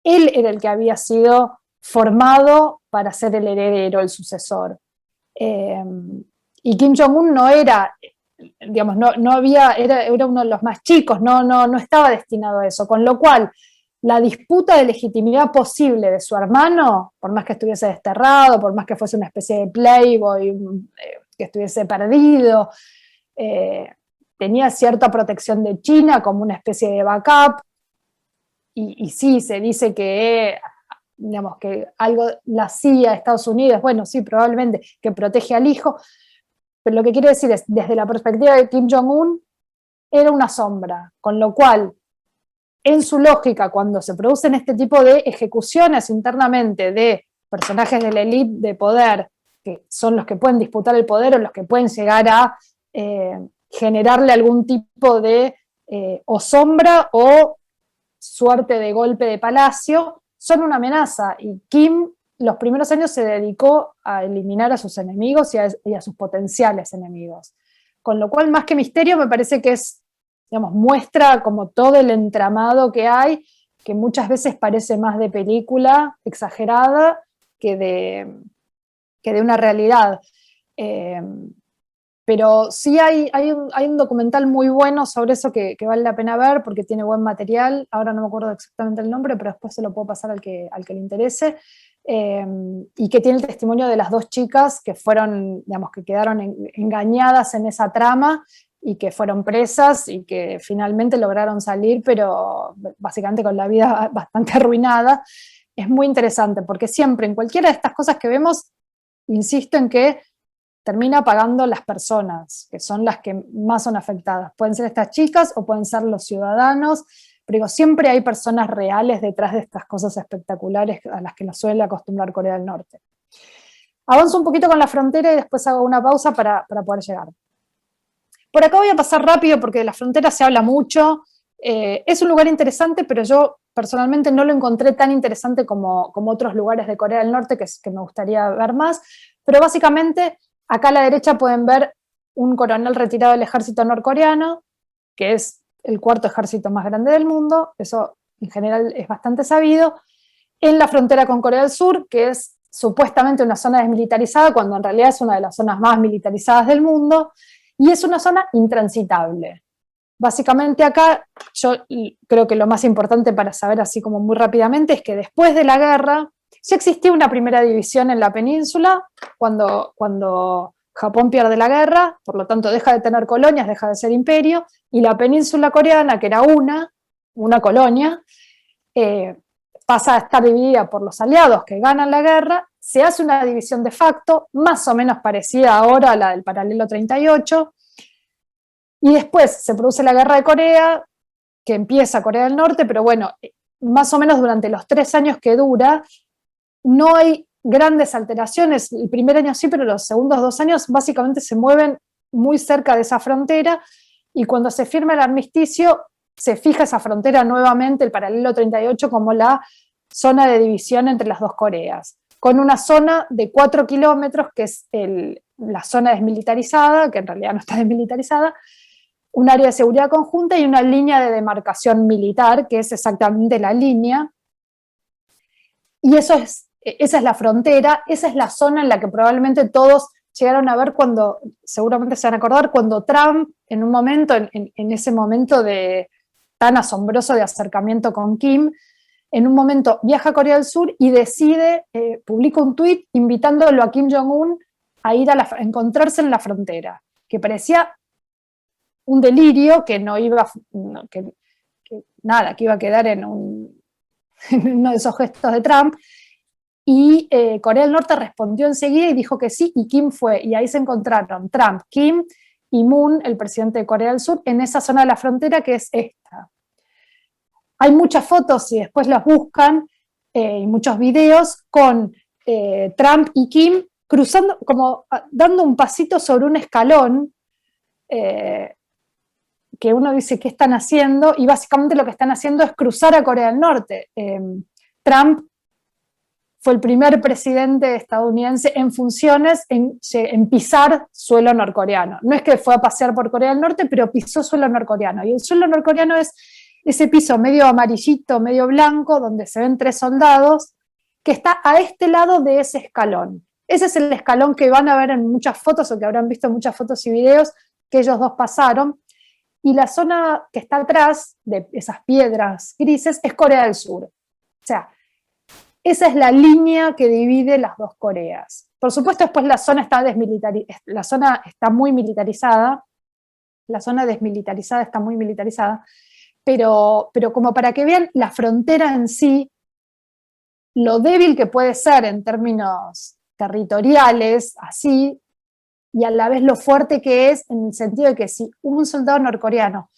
él era el que había sido formado para ser el heredero, el sucesor. Y Kim Jong-un no era, digamos, no había, era uno de los más chicos, no estaba destinado a eso, con lo cual la disputa de legitimidad posible de su hermano, por más que estuviese desterrado, por más que fuese una especie de playboy, que estuviese perdido, tenía cierta protección de China como una especie de backup, y sí, se dice que, digamos, que algo, la CIA, Estados Unidos, bueno, sí, probablemente, que protege al hijo, pero lo que quiero decir es, desde la perspectiva de Kim Jong-un, era una sombra, con lo cual, en su lógica, cuando se producen este tipo de ejecuciones internamente de personajes de la élite de poder, que son los que pueden disputar el poder o los que pueden llegar a generarle algún tipo de o sombra o suerte de golpe de palacio, son una amenaza. Y Kim, los primeros años, se dedicó a eliminar a sus enemigos y a sus potenciales enemigos. Con lo cual, más que misterio, me parece que es, digamos, muestra como todo el entramado que hay, que muchas veces parece más de película exagerada que de una realidad. Pero sí hay un documental muy bueno sobre eso que vale la pena ver porque tiene buen material. Ahora no me acuerdo exactamente el nombre, pero después se lo puedo pasar al que le interese. Y que tiene el testimonio de las dos chicas que fueron, digamos, que quedaron engañadas en esa trama y que fueron presas y que finalmente lograron salir, pero básicamente con la vida bastante arruinada. Es muy interesante porque siempre en cualquiera de estas cosas que vemos, insisto en que termina pagando las personas, que son las que más son afectadas. Pueden ser estas chicas o pueden ser los ciudadanos, pero digo, siempre hay personas reales detrás de estas cosas espectaculares a las que nos suele acostumbrar Corea del Norte. Avanzo un poquito con la frontera y después hago una pausa para poder llegar. Por acá voy a pasar rápido porque de la frontera se habla mucho. Es un lugar interesante, pero yo personalmente no lo encontré tan interesante como otros lugares de Corea del Norte que me gustaría ver más, pero básicamente acá a la derecha pueden ver un coronel retirado del ejército norcoreano, que es el cuarto ejército más grande del mundo, eso en general es bastante sabido, en la frontera con Corea del Sur, que es supuestamente una zona desmilitarizada, cuando en realidad es una de las zonas más militarizadas del mundo, y es una zona intransitable. Básicamente acá, yo creo que lo más importante para saber así como muy rápidamente es que después de la guerra, ya existía una primera división en la península, cuando Japón pierde la guerra, por lo tanto deja de tener colonias, deja de ser imperio, y la península coreana, que era una colonia, pasa a estar dividida por los aliados que ganan la guerra, se hace una división de facto, más o menos parecida ahora a la del paralelo 38, y después se produce la guerra de Corea, que empieza Corea del Norte, pero bueno, más o menos durante los 3 años que dura, no hay grandes alteraciones, el primer año sí, pero los segundos 2 años básicamente se mueven muy cerca de esa frontera, y cuando se firma el armisticio, se fija esa frontera nuevamente, el paralelo 38, como la zona de división entre las dos Coreas, con una zona de 4 kilómetros, que es la zona desmilitarizada, que en realidad no está desmilitarizada, un área de seguridad conjunta y una línea de demarcación militar, que es exactamente la línea, y esa es la frontera, esa es la zona en la que probablemente todos llegaron a ver cuando, seguramente se van a acordar, cuando Trump, en un momento, en ese momento tan asombroso de acercamiento con Kim, en un momento viaja a Corea del Sur y decide, publica un tuit invitándolo a Kim Jong-un a ir a encontrarse en la frontera, que parecía un delirio, que no iba, que iba a quedar en uno de esos gestos de Trump, y Corea del Norte respondió enseguida y dijo que sí, y Kim fue, y ahí se encontraron Trump, Kim y Moon, el presidente de Corea del Sur, en esa zona de la frontera que es esta. Hay muchas fotos, y después las buscan, y muchos videos con Trump y Kim cruzando, como dando un pasito sobre un escalón, que uno dice, ¿qué están haciendo? Y básicamente lo que están haciendo es cruzar a Corea del Norte. Trump fue el primer presidente estadounidense en funciones en pisar suelo norcoreano. No es que fue a pasear por Corea del Norte, pero pisó suelo norcoreano. Y el suelo norcoreano es ese piso medio amarillito, medio blanco, donde se ven 3 soldados, que está a este lado de ese escalón. Ese es el escalón que van a ver en muchas fotos, o que habrán visto en muchas fotos y videos, que ellos dos pasaron. Y la zona que está atrás de esas piedras grises es Corea del Sur. O sea, esa es la línea que divide las dos Coreas. Por supuesto, después la zona está muy militarizada, la zona desmilitarizada está muy militarizada, pero como para que vean la frontera en sí, lo débil que puede ser en términos territoriales, así, y a la vez lo fuerte que es en el sentido de que si un soldado norcoreano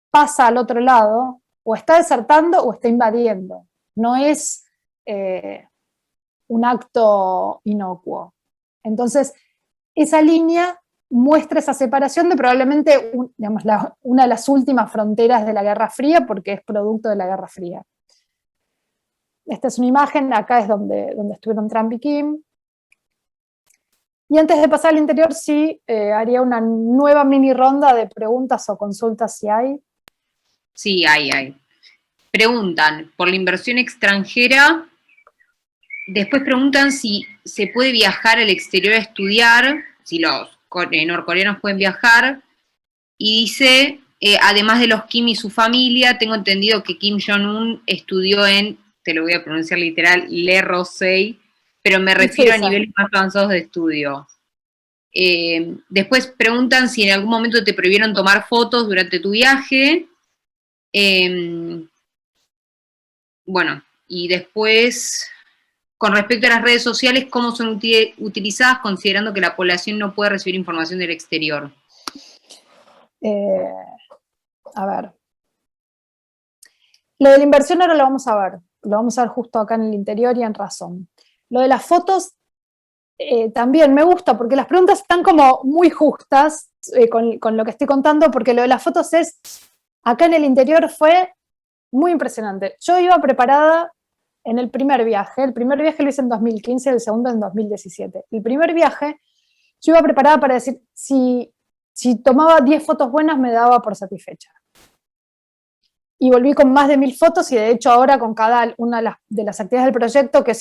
pasa al otro lado, o está desertando o está invadiendo. No es un acto inocuo. Entonces, esa línea muestra esa separación de probablemente una de las últimas fronteras de la Guerra Fría, porque es producto de la Guerra Fría. Esta es una imagen, acá es donde estuvieron Trump y Kim. Y antes de pasar al interior, sí, haría una nueva mini ronda de preguntas o consultas si hay. Sí, hay. Preguntan por la inversión extranjera, después preguntan si se puede viajar al exterior a estudiar, si los norcoreanos pueden viajar, y dice, además de los Kim y su familia, tengo entendido que Kim Jong-un estudió en, te lo voy a pronunciar literal, Le Rosey, pero me refiero a niveles más avanzados de estudio. Después preguntan si en algún momento te prohibieron tomar fotos durante tu viaje. Bueno, y después, con respecto a las redes sociales, ¿cómo son utilizadas considerando que la población no puede recibir información del exterior? A ver. Lo de la inversión ahora lo vamos a ver. Lo vamos a ver justo acá en el interior y en Razón. Lo de las fotos también me gusta, porque las preguntas están como muy justas con lo que estoy contando, porque lo de las fotos es, acá en el interior fue muy impresionante. Yo iba preparada en el primer viaje lo hice en 2015, el segundo en 2017. El primer viaje, yo iba preparada para decir, si tomaba 10 fotos buenas me daba por satisfecha. Y volví con más de 1000 fotos, y de hecho ahora con cada una de las actividades del proyecto, que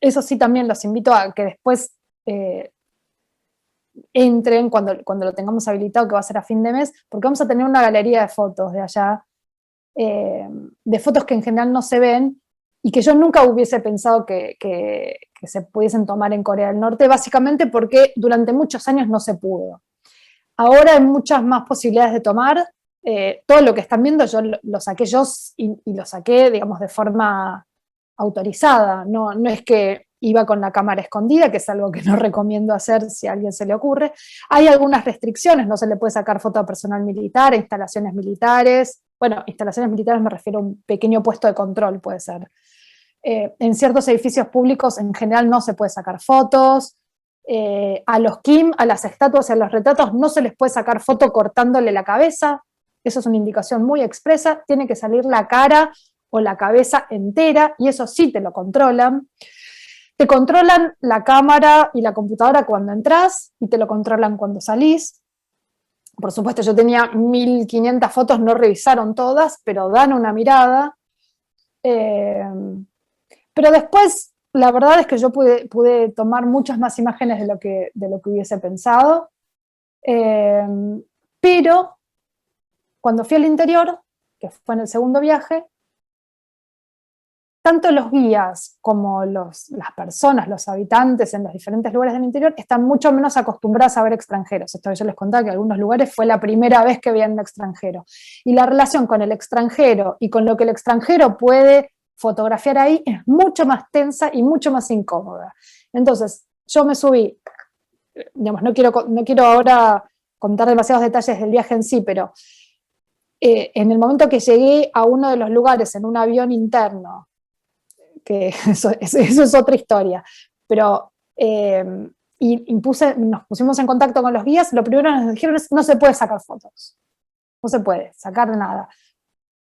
eso sí también los invito a que después entren cuando lo tengamos habilitado, que va a ser a fin de mes, porque vamos a tener una galería de fotos de allá, de fotos que en general no se ven, y que yo nunca hubiese pensado que se pudiesen tomar en Corea del Norte, básicamente porque durante muchos años no se pudo. Ahora hay muchas más posibilidades de tomar. Todo lo que están viendo yo lo saqué yo, y lo saqué, digamos, de forma autorizada. No es que iba con la cámara escondida, que es algo que no recomiendo hacer si a alguien se le ocurre. Hay algunas restricciones, no se le puede sacar foto a personal militar, a instalaciones militares. Bueno, instalaciones militares me refiero a un pequeño puesto de control, puede ser. En ciertos edificios públicos en general no se puede sacar fotos. A los Kim, a las estatuas y a los retratos no se les puede sacar foto cortándole la cabeza. Eso es una indicación muy expresa. Tiene que salir la cara o la cabeza entera, y eso sí te lo controlan. Te controlan la cámara y la computadora cuando entras, y te lo controlan cuando salís. Por supuesto, yo tenía 1500 fotos, no revisaron todas, pero dan una mirada. Pero después, la verdad es que yo pude tomar muchas más imágenes de lo que hubiese pensado. Pero cuando fui al interior, que fue en el segundo viaje, tanto los guías como las personas, los habitantes en los diferentes lugares del interior, están mucho menos acostumbrados a ver extranjeros. Esto yo les contaba que en algunos lugares fue la primera vez que veían un extranjero. Y la relación con el extranjero y con lo que el extranjero puede fotografiar ahí es mucho más tensa y mucho más incómoda. Entonces, yo me subí, digamos, no quiero ahora contar demasiados detalles del viaje en sí, pero en el momento que llegué a uno de los lugares en un avión interno, que eso es otra historia, pero nos pusimos en contacto con los guías, lo primero que nos dijeron es: no se puede sacar fotos. no se puede sacar nada.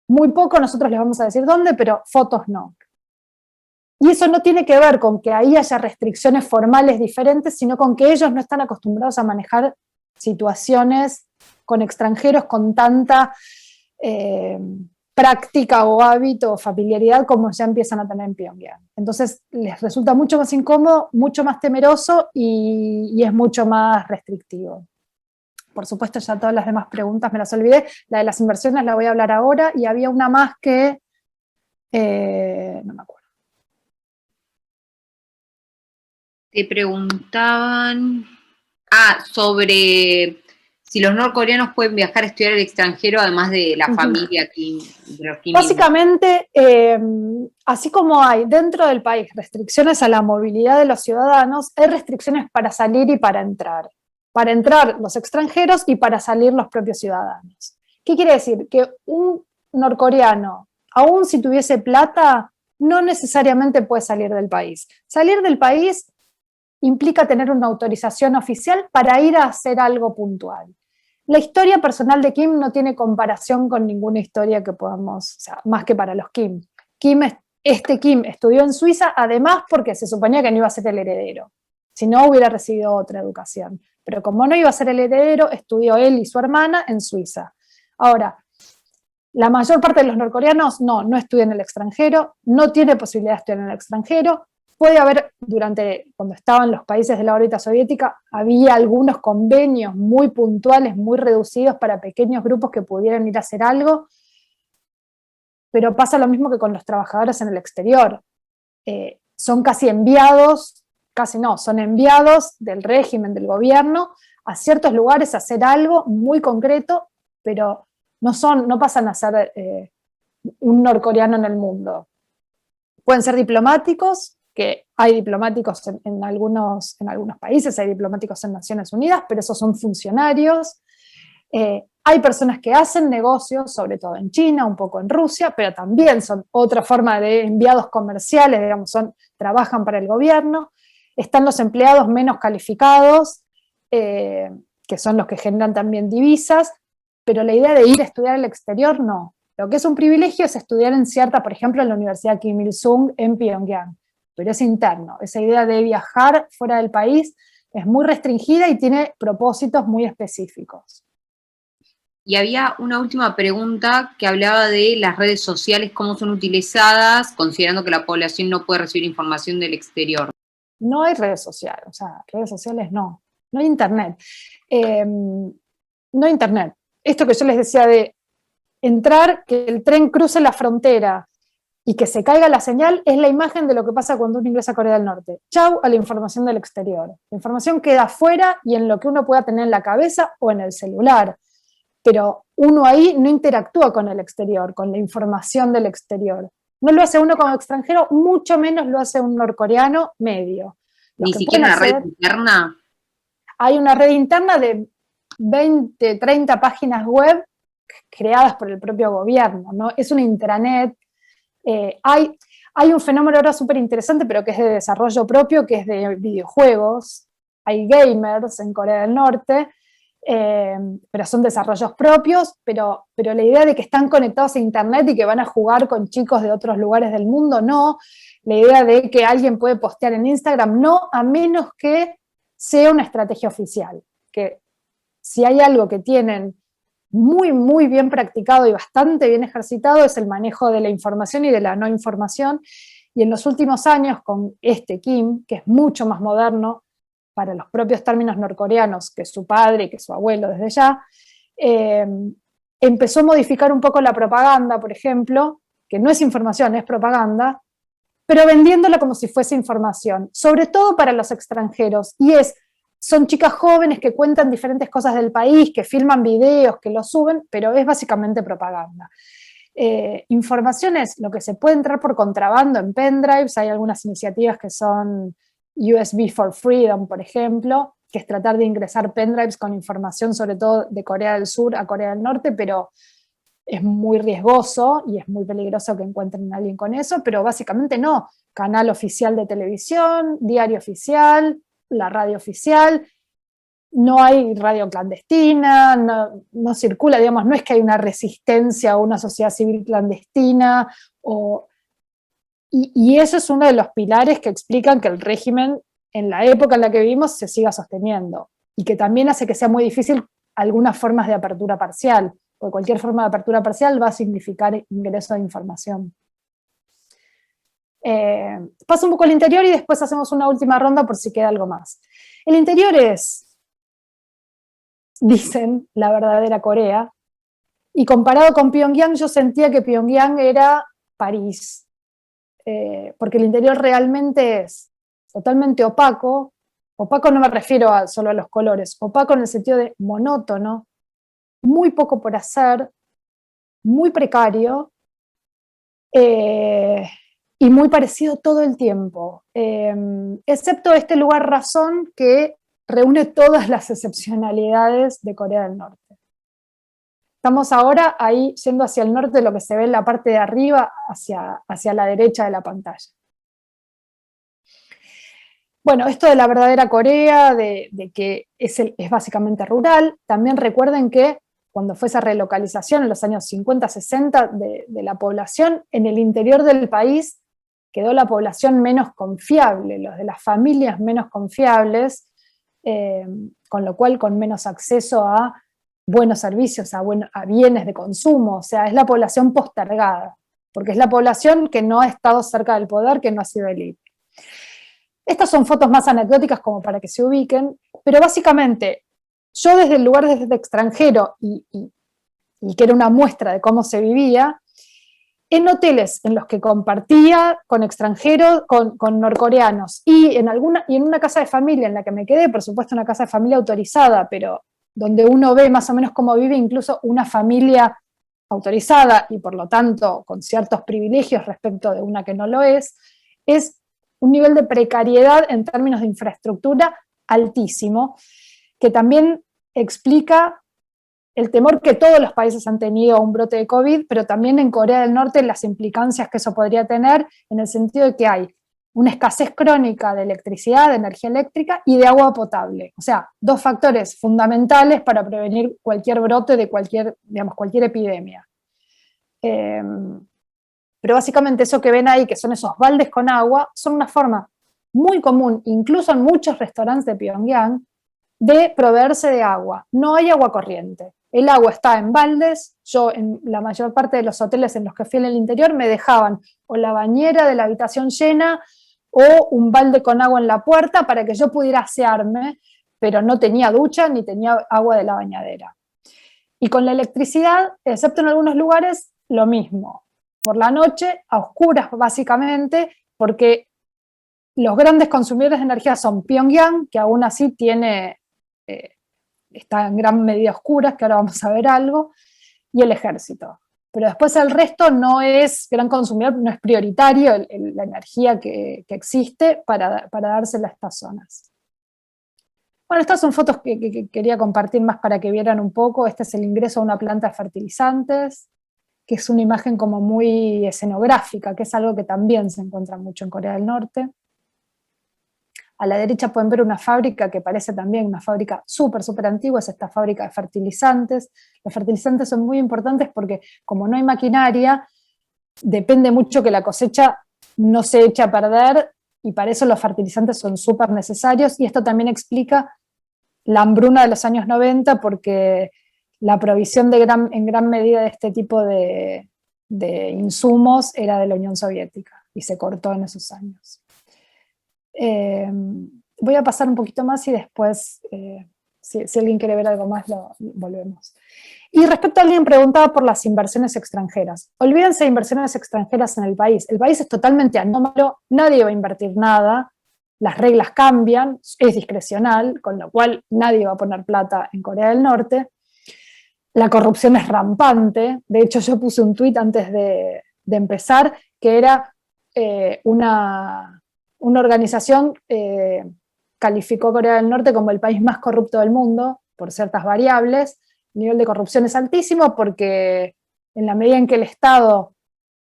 Muy poco nosotros les vamos a decir dónde, pero fotos no. Y eso no tiene que ver con que ahí haya restricciones formales diferentes, sino con que ellos no están acostumbrados a manejar situaciones con extranjeros con tanta práctica o hábito o familiaridad como ya empiezan a tener en Pyongyang. Entonces les resulta mucho más incómodo, mucho más temeroso y es mucho más restrictivo. Por supuesto, ya todas las demás preguntas me las olvidé. La de las inversiones la voy a hablar ahora, y había una más que no me acuerdo. Te preguntaban sobre si los norcoreanos pueden viajar a estudiar al extranjero, además de la familia Kim, de los Kim. Básicamente, así como hay dentro del país restricciones a la movilidad de los ciudadanos, hay restricciones para salir y para entrar. Para entrar los extranjeros y para salir los propios ciudadanos. ¿Qué quiere decir? Que un norcoreano, aun si tuviese plata, no necesariamente puede salir del país. Salir del país implica tener una autorización oficial para ir a hacer algo puntual. La historia personal de Kim no tiene comparación con ninguna historia que podamos, o sea, más que para los Kim. Kim estudió en Suiza, además porque se suponía que no iba a ser el heredero, si no hubiera recibido otra educación. Pero como no iba a ser el heredero, estudió él y su hermana en Suiza. Ahora, la mayor parte de los norcoreanos no estudian en el extranjero, no tiene posibilidad de estudiar en el extranjero. Puede haber, cuando estaban los países de la órbita soviética, había algunos convenios muy puntuales, muy reducidos para pequeños grupos que pudieran ir a hacer algo, pero pasa lo mismo que con los trabajadores en el exterior. Son son enviados del régimen, del gobierno, a ciertos lugares a hacer algo muy concreto, pero no pasan a ser un norcoreano en el mundo. Pueden ser diplomáticos, que hay diplomáticos en algunos países, hay diplomáticos en Naciones Unidas, pero esos son funcionarios. Hay personas que hacen negocios, sobre todo en China, un poco en Rusia, pero también son otra forma de enviados comerciales, digamos, trabajan para el gobierno. Están los empleados menos calificados, que son los que generan también divisas, pero la idea de ir a estudiar al exterior no. Lo que es un privilegio es estudiar por ejemplo, en la Universidad Kim Il-sung en Pyongyang, pero es interno. Esa idea de viajar fuera del país es muy restringida y tiene propósitos muy específicos. Y había una última pregunta que hablaba de las redes sociales, cómo son utilizadas, considerando que la población no puede recibir información del exterior. No hay redes sociales, redes sociales no hay internet. No hay internet. Esto que yo les decía de entrar, que el tren cruce la frontera y que se caiga la señal, es la imagen de lo que pasa cuando uno ingresa a Corea del Norte. Chau a la información del exterior. La información queda afuera y en lo que uno pueda tener en la cabeza o en el celular. Pero uno ahí no interactúa con el exterior, con la información del exterior. No lo hace uno como extranjero, mucho menos lo hace un norcoreano medio. ¿Ni siquiera una red interna? Hay una red interna de 20, 30 páginas web creadas por el propio gobierno, ¿no? Es una intranet. Hay un fenómeno ahora súper interesante, pero que es de desarrollo propio, que es de videojuegos. Hay gamers en Corea del Norte, pero son desarrollos propios, pero la idea de que están conectados a internet y que van a jugar con chicos de otros lugares del mundo, no. La idea de que alguien puede postear en Instagram, no, a menos que sea una estrategia oficial. Que si hay algo que tienen muy, muy bien practicado y bastante bien ejercitado es el manejo de la información y de la no información, y en los últimos años con Kim, que es mucho más moderno para los propios términos norcoreanos que su padre y que su abuelo desde ya, empezó a modificar un poco la propaganda, por ejemplo, que no es información, es propaganda, pero vendiéndola como si fuese información, sobre todo para los extranjeros, y son chicas jóvenes que cuentan diferentes cosas del país, que filman videos, que los suben, pero es básicamente propaganda. Información es lo que se puede entrar por contrabando en pendrives. Hay algunas iniciativas que son USB for Freedom, por ejemplo, que es tratar de ingresar pendrives con información sobre todo de Corea del Sur a Corea del Norte, pero es muy riesgoso y es muy peligroso que encuentren a alguien con eso, pero básicamente no. Canal oficial de televisión, diario oficial, la radio oficial, no hay radio clandestina, no circula, digamos, no es que hay una resistencia o una sociedad civil clandestina, y eso es uno de los pilares que explican que el régimen, en la época en la que vivimos, se siga sosteniendo, y que también hace que sea muy difícil algunas formas de apertura parcial, porque cualquier forma de apertura parcial va a significar ingreso de información. Paso un poco al interior y después hacemos una última ronda por si queda algo más. El interior es, dicen, la verdadera Corea, y comparado con Pyongyang yo sentía que Pyongyang era París, porque el interior realmente es totalmente opaco. Opaco no me refiero solo a los colores, opaco en el sentido de monótono, muy poco por hacer, muy precario, y muy parecido todo el tiempo, excepto este lugar razón que reúne todas las excepcionalidades de Corea del Norte. Estamos ahora ahí yendo hacia el norte, lo que se ve en la parte de arriba, hacia la derecha de la pantalla. Bueno, esto de la verdadera Corea, de que es básicamente rural. También recuerden que cuando fue esa relocalización en los años 50, 60 de la población, en el interior del país quedó la población menos confiable, los de las familias menos confiables, con lo cual con menos acceso a buenos servicios, a bienes de consumo. O sea, es la población postergada, porque es la población que no ha estado cerca del poder, que no ha sido élite. Estas son fotos más anecdóticas como para que se ubiquen, pero básicamente yo desde el lugar desde extranjero y que era una muestra de cómo se vivía, en hoteles en los que compartía con extranjeros, con norcoreanos, y en una casa de familia en la que me quedé, por supuesto una casa de familia autorizada, pero donde uno ve más o menos cómo vive incluso una familia autorizada y por lo tanto con ciertos privilegios respecto de una que no lo es un nivel de precariedad en términos de infraestructura altísimo, que también explica el temor que todos los países han tenido a un brote de COVID, pero también en Corea del Norte las implicancias que eso podría tener en el sentido de que hay una escasez crónica de electricidad, de energía eléctrica y de agua potable. O sea, dos factores fundamentales para prevenir cualquier brote de cualquier epidemia. Pero básicamente eso que ven ahí, que son esos baldes con agua, son una forma muy común, incluso en muchos restaurantes de Pyongyang, de proveerse de agua. No hay agua corriente. El agua está en baldes. Yo en la mayor parte de los hoteles en los que fui en el interior me dejaban o la bañera de la habitación llena o un balde con agua en la puerta para que yo pudiera asearme, pero no tenía ducha ni tenía agua de la bañadera. Y con la electricidad, excepto en algunos lugares, lo mismo. Por la noche, a oscuras básicamente, porque los grandes consumidores de energía son Pyongyang, que aún así está en gran medida a oscuras, que ahora vamos a ver algo, y el ejército. Pero después el resto no es gran consumidor, no es prioritario la energía que existe para dársela a estas zonas. Bueno, estas son fotos que quería compartir más para que vieran un poco. Este es el ingreso a una planta de fertilizantes, que es una imagen como muy escenográfica, que es algo que también se encuentra mucho en Corea del Norte. A la derecha pueden ver una fábrica que parece también una fábrica súper antigua, es esta fábrica de fertilizantes. Los fertilizantes son muy importantes porque como no hay maquinaria, depende mucho que la cosecha no se eche a perder, y para eso los fertilizantes son súper necesarios, y esto también explica la hambruna de los años 90, porque la provisión en gran medida de este tipo de insumos era de la Unión Soviética, y se cortó en esos años. Voy a pasar un poquito más y después, si alguien quiere ver algo más, volvemos. Y respecto a alguien preguntaba por las inversiones extranjeras. Olvídense de inversiones extranjeras en el país. El país es totalmente anómalo, nadie va a invertir nada, las reglas cambian, es discrecional, con lo cual nadie va a poner plata en Corea del Norte. La corrupción es rampante. De hecho, yo puse un tuit antes de empezar, que era una organización calificó a Corea del Norte como el país más corrupto del mundo por ciertas variables. El nivel de corrupción es altísimo porque en la medida en que el Estado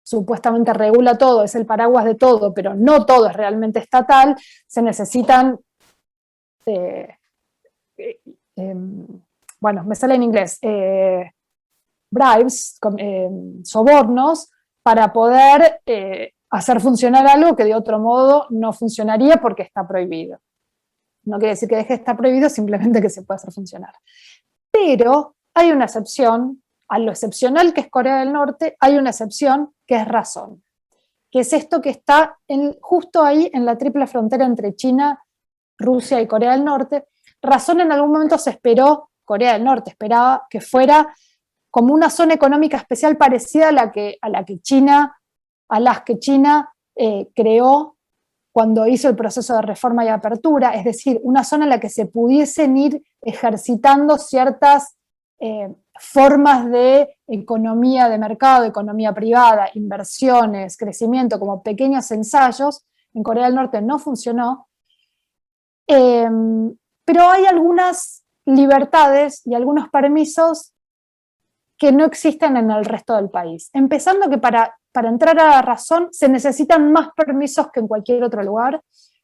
supuestamente regula todo, es el paraguas de todo, pero no todo es realmente estatal, se necesitan bueno, me sale en inglés, bribes, sobornos, para poder hacer funcionar algo que de otro modo no funcionaría porque está prohibido. No quiere decir que deje de estar prohibido, simplemente que se puede hacer funcionar. Pero hay una excepción, a lo excepcional que es Corea del Norte, hay una excepción que es razón, que es esto que está justo ahí en la triple frontera entre China, Rusia y Corea del Norte. Razón en algún momento se esperó, Corea del Norte esperaba que fuera como una zona económica especial parecida a las que China creó cuando hizo el proceso de reforma y apertura, es decir, una zona en la que se pudiesen ir ejercitando ciertas formas de economía de mercado, de economía privada, inversiones, crecimiento, como pequeños ensayos. En Corea del Norte no funcionó, pero hay algunas libertades y algunos permisos que no existen en el resto del país. Empezando que para entrar a la razón se necesitan más permisos que en cualquier otro lugar.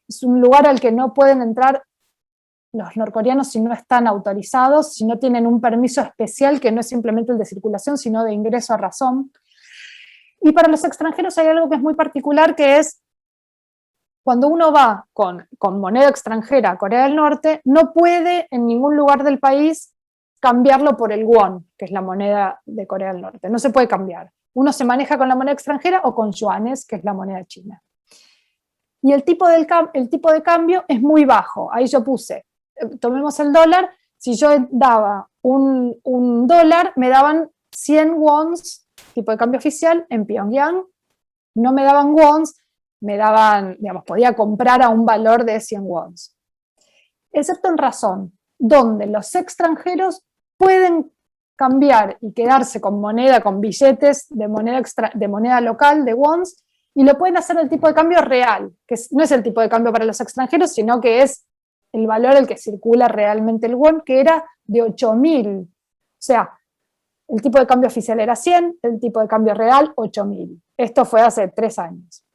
Es un lugar al que no pueden entrar los norcoreanos si no están autorizados, si no tienen un permiso especial que no es simplemente el de circulación, sino de ingreso a razón. Y para los extranjeros hay algo que es muy particular, que es cuando uno va con moneda extranjera a Corea del Norte, no puede en ningún lugar del país cambiarlo por el won, que es la moneda de Corea del Norte. No se puede cambiar. Uno se maneja con la moneda extranjera o con yuanes, que es la moneda china. Y el tipo de cambio es muy bajo. Ahí yo puse, tomemos el dólar, si yo daba un dólar, me daban 100 wons, tipo de cambio oficial, en Pyongyang. No me daban wons, me daban, digamos, podía comprar a un valor de 100 wons. Excepto en razón, donde los extranjeros pueden cambiar y quedarse con moneda, con billetes de moneda local, de wons, y lo pueden hacer el tipo de cambio real, que no es el tipo de cambio para los extranjeros, sino que es el valor al que circula realmente el won, que era de 8.000. O sea, el tipo de cambio oficial era 100, el tipo de cambio real 8.000. Esto fue hace 3 años.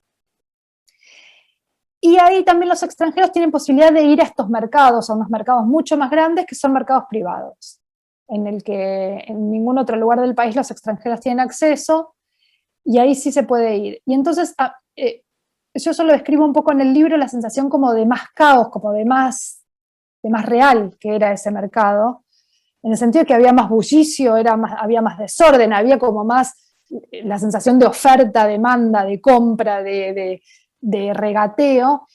Y ahí también los extranjeros tienen posibilidad de ir a estos mercados, a unos mercados mucho más grandes que son mercados privados, en el que en ningún otro lugar del país los extranjeros tienen acceso, y ahí sí se puede ir. Y entonces yo solo describo un poco en el libro la sensación como de más caos, como de más real que era ese mercado, en el sentido de que había más bullicio, había más desorden, había como más la sensación de oferta, demanda, de compra, de regateo,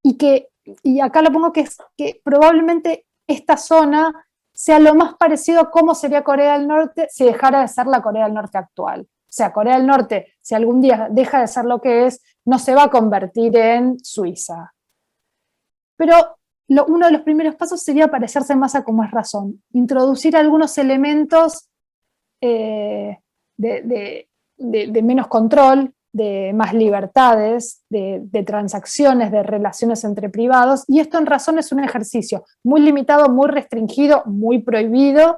y acá lo pongo que probablemente esta zona sea lo más parecido a cómo sería Corea del Norte si dejara de ser la Corea del Norte actual. O sea, Corea del Norte, si algún día deja de ser lo que es, no se va a convertir en Suiza. Pero uno de los primeros pasos sería parecerse más a cómo es razón, introducir algunos elementos de menos control, de más libertades, de transacciones, de relaciones entre privados, y esto en razón es un ejercicio muy limitado, muy restringido, muy prohibido,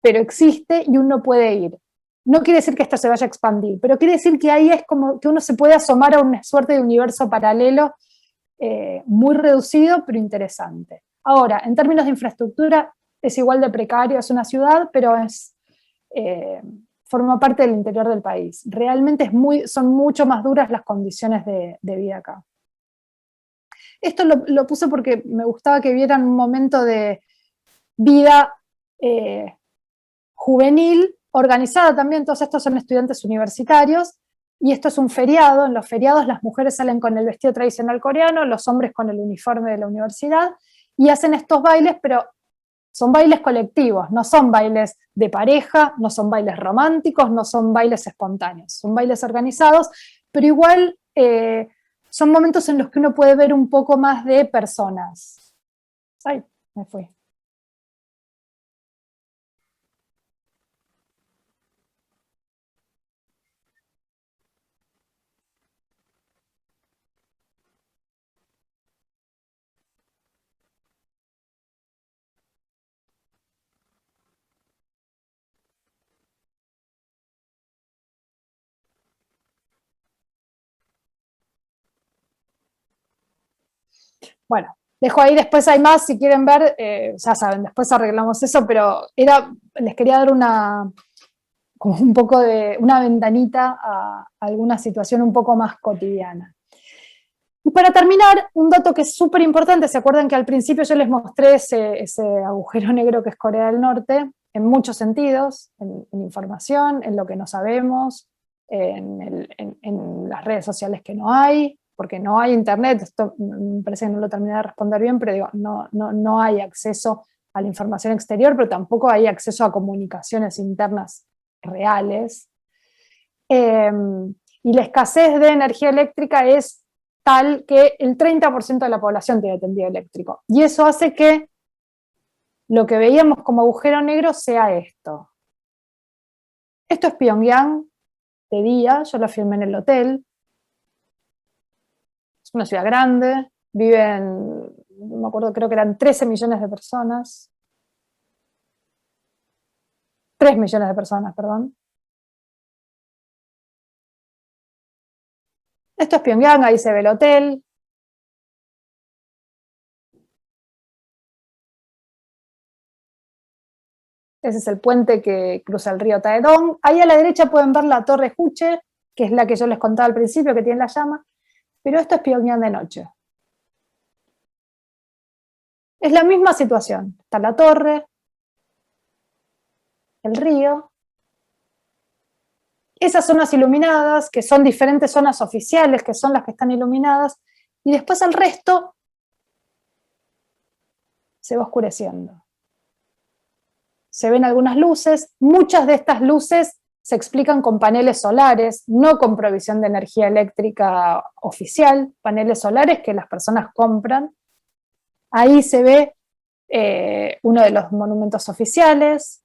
pero existe y uno puede ir. No quiere decir que esto se vaya a expandir, pero quiere decir que ahí es como que uno se puede asomar a una suerte de universo paralelo muy reducido, pero interesante. Ahora, en términos de infraestructura, es igual de precario, es una ciudad, pero forma parte del interior del país. Realmente son mucho más duras las condiciones de vida acá. Esto lo puse porque me gustaba que vieran un momento de vida juvenil, organizada también. Todos estos son estudiantes universitarios, y esto es un feriado. En los feriados las mujeres salen con el vestido tradicional coreano, los hombres con el uniforme de la universidad, y hacen estos bailes, pero son bailes colectivos, no son bailes de pareja, no son bailes románticos, no son bailes espontáneos, son bailes organizados, pero igual son momentos en los que uno puede ver un poco más de personas. Ay, me fui. Bueno, dejo ahí, después hay más, si quieren ver, ya saben, después arreglamos eso, pero les quería dar como un poco de una ventanita a alguna situación un poco más cotidiana. Y para terminar, un dato que es súper importante, ¿se acuerdan que al principio yo les mostré ese agujero negro que es Corea del Norte? En muchos sentidos, en información, en lo que no sabemos, en las redes sociales que no hay, porque no hay internet, esto me parece que no lo terminé de responder bien, pero digo, no hay acceso a la información exterior, pero tampoco hay acceso a comunicaciones internas reales. Y la escasez de energía eléctrica es tal que el 30% de la población tiene tendido eléctrico. Y eso hace que lo que veíamos como agujero negro sea esto. Esto es Pyongyang de día, yo lo filmé en el hotel. Es una ciudad grande, viven, no me acuerdo, creo que eran 13 millones de personas. 3 millones de personas, perdón. Esto es Pyongyang, ahí se ve el hotel. Ese es el puente que cruza el río Taedong. Ahí a la derecha pueden ver la Torre Juche, que es la que yo les contaba al principio, que tiene la llama. Pero esto es Pyongyang de noche. Es la misma situación. Está la torre, el río. Esas zonas iluminadas, que son diferentes zonas oficiales, que son las que están iluminadas, y después el resto se va oscureciendo. Se ven algunas luces, muchas de estas luces se explican con paneles solares, no con provisión de energía eléctrica oficial, paneles solares que las personas compran. Ahí se ve uno de los monumentos oficiales,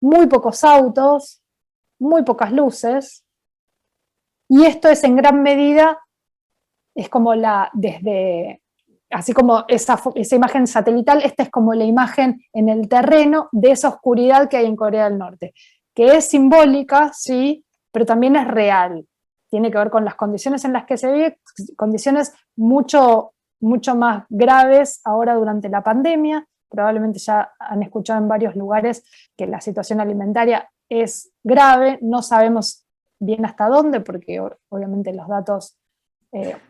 muy pocos autos, muy pocas luces, y esto es en gran medida, es como así como esa imagen satelital, esta es como la imagen en el terreno de esa oscuridad que hay en Corea del Norte, que es simbólica, sí, pero también es real. Tiene que ver con las condiciones en las que se vive, condiciones mucho más graves ahora durante la pandemia. Probablemente ya han escuchado en varios lugares que la situación alimentaria es grave, no sabemos bien hasta dónde, porque obviamente los datos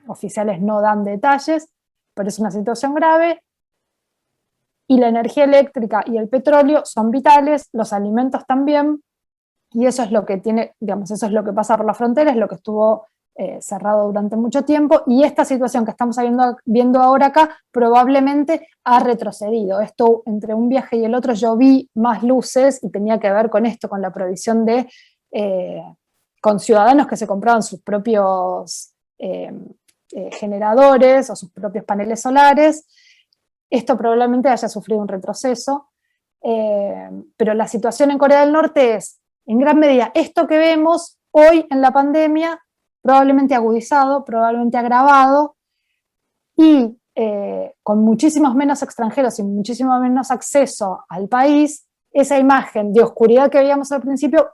oficiales no dan detalles, pero es una situación grave, y la energía eléctrica y el petróleo son vitales, los alimentos también, y eso es lo que tiene, digamos, eso es lo que pasa por la frontera, es lo que estuvo cerrado durante mucho tiempo, y esta situación que estamos viendo ahora acá probablemente ha retrocedido. Esto, entre un viaje y el otro, yo vi más luces y tenía que ver con esto, con la provisión con ciudadanos que se compraban sus propios generadores o sus propios paneles solares. Esto probablemente haya sufrido un retroceso, pero la situación en Corea del Norte es, en gran medida, esto que vemos hoy en la pandemia, probablemente agudizado, probablemente agravado, y con muchísimos menos extranjeros y muchísimo menos acceso al país, esa imagen de oscuridad que veíamos al principio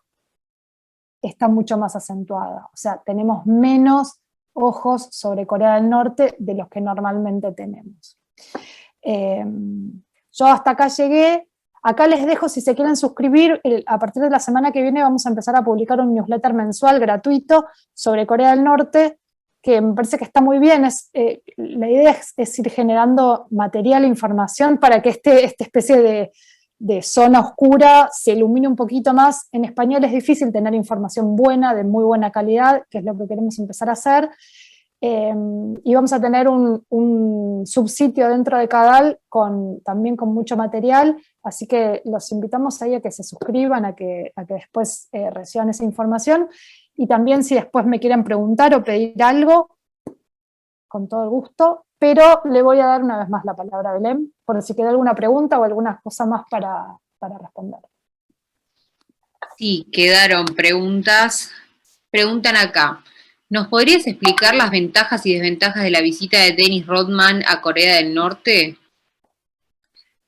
está mucho más acentuada. O sea, tenemos menos ojos sobre Corea del Norte de los que normalmente tenemos. Yo hasta acá llegué. Acá les dejo, si se quieren suscribir, a partir de la semana que viene vamos a empezar a publicar un newsletter mensual gratuito sobre Corea del Norte, que me parece que está muy bien. La idea es ir generando material e información para que esta especie de zona oscura se ilumine un poquito más. En español es difícil tener información buena, de muy buena calidad, que es lo que queremos empezar a hacer. Y vamos a tener un subsitio dentro de Cadal también con mucho material, así que los invitamos ahí a que se suscriban, a que después reciban esa información, y también si después me quieren preguntar o pedir algo, con todo el gusto, pero le voy a dar una vez más la palabra a Belén, por si queda alguna pregunta o alguna cosa más para responder. Sí, quedaron preguntas. Preguntan acá. ¿Nos podrías explicar las ventajas y desventajas de la visita de Dennis Rodman a Corea del Norte?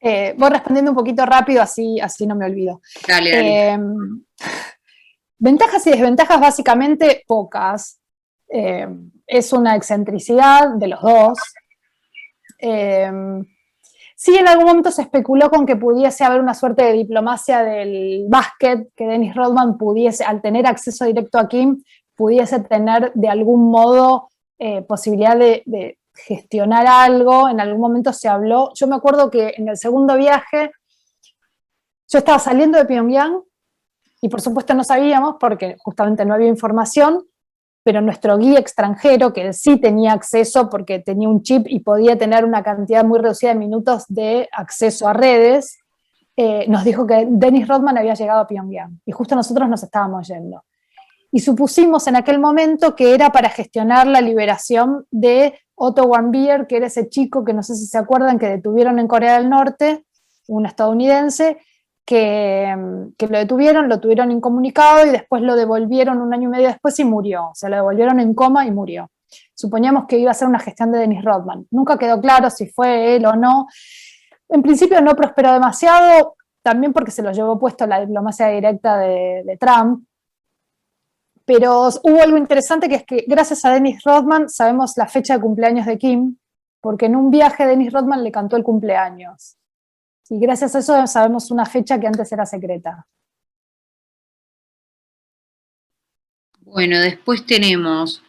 Voy respondiendo un poquito rápido, así no me olvido. Dale. Ventajas y desventajas básicamente pocas. Es una excentricidad de los dos. Sí, en algún momento se especuló con que pudiese haber una suerte de diplomacia del básquet, que Dennis Rodman pudiese, al tener acceso directo a Kim, pudiese tener de algún modo posibilidad de gestionar algo. En algún momento se habló, yo me acuerdo que en el segundo viaje, yo estaba saliendo de Pyongyang, y por supuesto no sabíamos, porque justamente no había información, pero nuestro guía extranjero, que sí tenía acceso porque tenía un chip y podía tener una cantidad muy reducida de minutos de acceso a redes, nos dijo que Dennis Rodman había llegado a Pyongyang, y justo nosotros nos estábamos yendo. Y supusimos en aquel momento que era para gestionar la liberación de Otto Warmbier, que era ese chico que no sé si se acuerdan que detuvieron en Corea del Norte, un estadounidense, que lo tuvieron incomunicado y después lo devolvieron un año y medio después y murió. O sea, lo devolvieron en coma y murió. Suponíamos que iba a ser una gestión de Dennis Rodman. Nunca quedó claro si fue él o no. En principio no prosperó demasiado, también porque se lo llevó puesto la diplomacia directa de Trump. Pero hubo algo interesante, que es que gracias a Dennis Rodman sabemos la fecha de cumpleaños de Kim, porque en un viaje Dennis Rodman le cantó el cumpleaños. Y gracias a eso sabemos una fecha que antes era secreta. Bueno, después tenemos,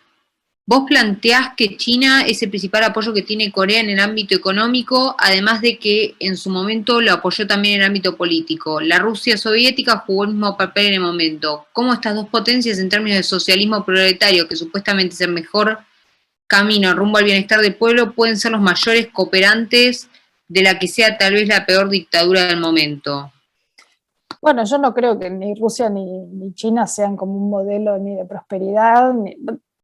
vos planteás que China es el principal apoyo que tiene Corea en el ámbito económico, además de que en su momento lo apoyó también en el ámbito político. La Rusia soviética jugó el mismo papel en el momento. ¿Cómo estas dos potencias en términos de socialismo proletario, que supuestamente es el mejor camino rumbo al bienestar del pueblo, pueden ser los mayores cooperantes de la que sea tal vez la peor dictadura del momento? Bueno, yo no creo que ni Rusia ni China sean como un modelo ni de prosperidad,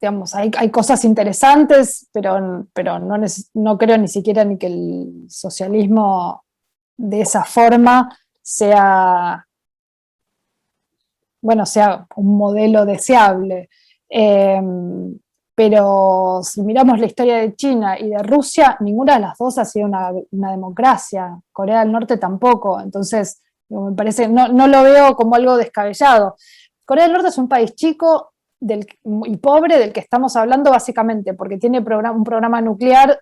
digamos, hay cosas interesantes, pero no creo ni siquiera ni que el socialismo de esa forma sea un modelo deseable. Pero si miramos la historia de China y de Rusia, ninguna de las dos ha sido una democracia, Corea del Norte tampoco, entonces me parece, no lo veo como algo descabellado. Corea del Norte es un país chico y pobre del que estamos hablando básicamente porque tiene un programa nuclear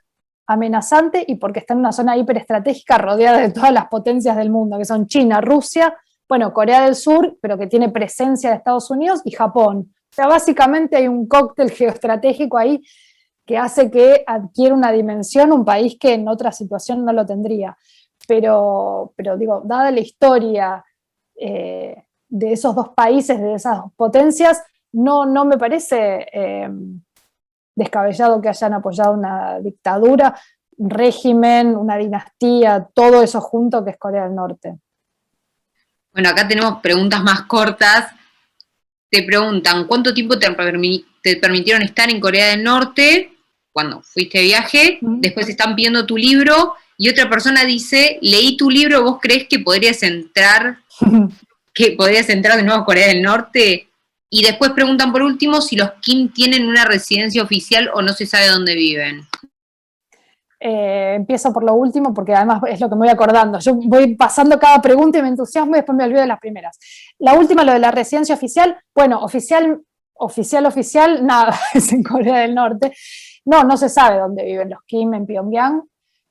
amenazante y porque está en una zona hiperestratégica rodeada de todas las potencias del mundo, que son China, Rusia, bueno, Corea del Sur, pero que tiene presencia de Estados Unidos, y Japón. O sea, básicamente hay un cóctel geoestratégico ahí que hace que adquiera una dimensión un país que en otra situación no lo tendría. Pero digo, dada la historia de esos dos países, de esas dos potencias, no me parece descabellado que hayan apoyado una dictadura, un régimen, una dinastía, todo eso junto que es Corea del Norte. Bueno, acá tenemos preguntas más cortas. Te preguntan, ¿cuánto tiempo te permitieron estar en Corea del Norte cuando fuiste de viaje? Después están pidiendo tu libro y otra persona dice, leí tu libro, ¿vos crees que podrías entrar de nuevo a Corea del Norte? Y después preguntan por último si los Kim tienen una residencia oficial o no se sabe dónde viven. Empiezo por lo último porque además es lo que me voy acordando. Yo voy pasando cada pregunta y me entusiasmo y después me olvido de las primeras. La última, lo de la residencia oficial, bueno, oficial, nada, es en Corea del Norte. No se sabe dónde viven los Kim en Pyongyang.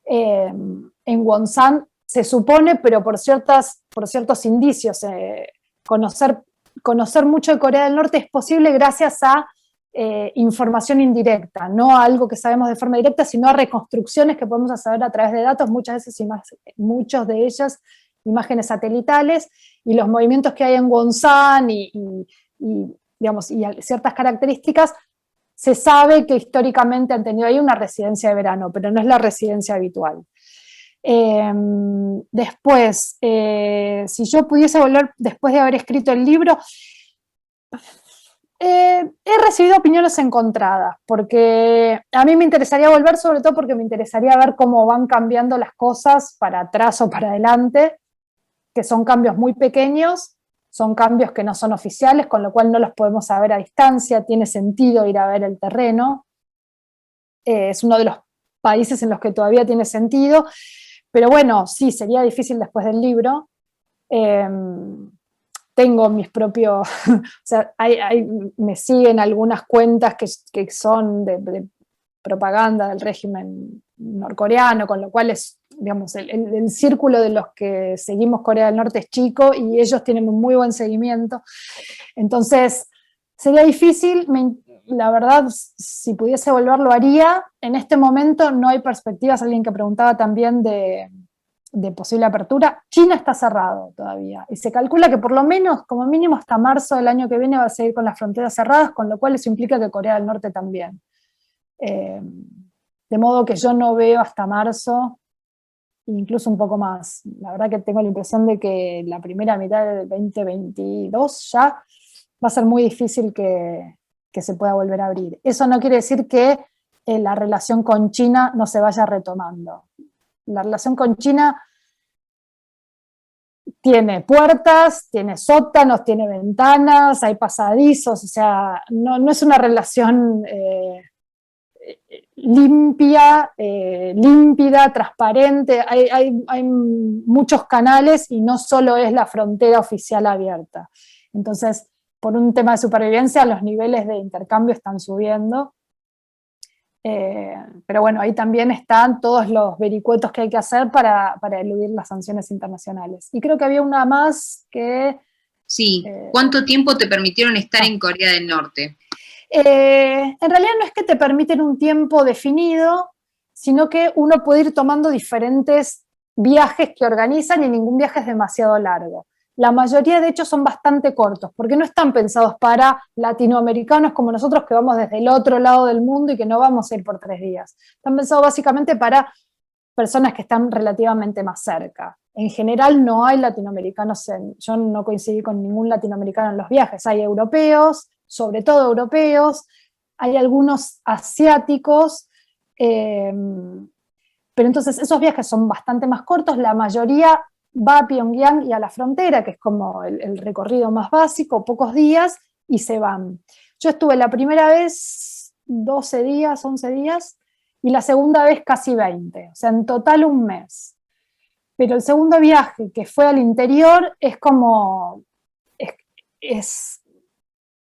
En Wonsan se supone, pero por ciertos indicios, conocer mucho de Corea del Norte es posible gracias a información indirecta, no a algo que sabemos de forma directa, sino a reconstrucciones que podemos hacer a través de datos, muchas veces muchos de ellas imágenes satelitales, y los movimientos que hay en Wonsan y ciertas características, se sabe que históricamente han tenido ahí una residencia de verano, pero no es la residencia habitual. Después, si yo pudiese volver después de haber escrito el libro, he recibido opiniones encontradas, porque a mí me interesaría volver, sobre todo porque me interesaría ver cómo van cambiando las cosas para atrás o para adelante, que son cambios muy pequeños, son cambios que no son oficiales, con lo cual no los podemos saber a distancia, tiene sentido ir a ver el terreno. Es uno de los países en los que todavía tiene sentido, pero bueno, sí, sería difícil después del libro. Tengo mis propios, o sea, me siguen algunas cuentas que son de propaganda del régimen norcoreano, con lo cual es, digamos, el círculo de los que seguimos Corea del Norte es chico y ellos tienen un muy buen seguimiento. Entonces, sería difícil, la verdad, si pudiese volver lo haría. En este momento no hay perspectivas, alguien que preguntaba también de posible apertura. China está cerrado todavía y se calcula que por lo menos, como mínimo hasta marzo del año que viene va a seguir con las fronteras cerradas, con lo cual eso implica que Corea del Norte también. De modo que yo no veo hasta marzo, incluso un poco más. La verdad que tengo la impresión de que la primera mitad del 2022 ya va a ser muy difícil que se pueda volver a abrir. Eso no quiere decir que la relación con China no se vaya retomando. La relación con China tiene puertas, tiene sótanos, tiene ventanas, hay pasadizos, o sea, no es una relación limpia, límpida, transparente, hay muchos canales y no solo es la frontera oficial abierta. Entonces, por un tema de supervivencia, los niveles de intercambio están subiendo. Pero bueno, ahí también están todos los vericuetos que hay que hacer para eludir las sanciones internacionales. Y creo que había una más que... Sí, ¿cuánto tiempo te permitieron estar en Corea del Norte? En realidad no es que te permiten un tiempo definido, sino que uno puede ir tomando diferentes viajes que organizan y ningún viaje es demasiado largo. La mayoría, de hecho, son bastante cortos, porque no están pensados para latinoamericanos como nosotros, que vamos desde el otro lado del mundo y que no vamos a ir por 3 días. Están pensados básicamente para personas que están relativamente más cerca. En general no hay latinoamericanos, yo no coincidí con ningún latinoamericano en los viajes. Hay europeos, sobre todo europeos, hay algunos asiáticos, pero entonces esos viajes son bastante más cortos, la mayoría va a Pyongyang y a la frontera, que es como el recorrido más básico, pocos días, y se van. Yo estuve la primera vez 12 días, 11 días, y la segunda vez casi 20, o sea, en total un mes. Pero el segundo viaje, que fue al interior, es como, es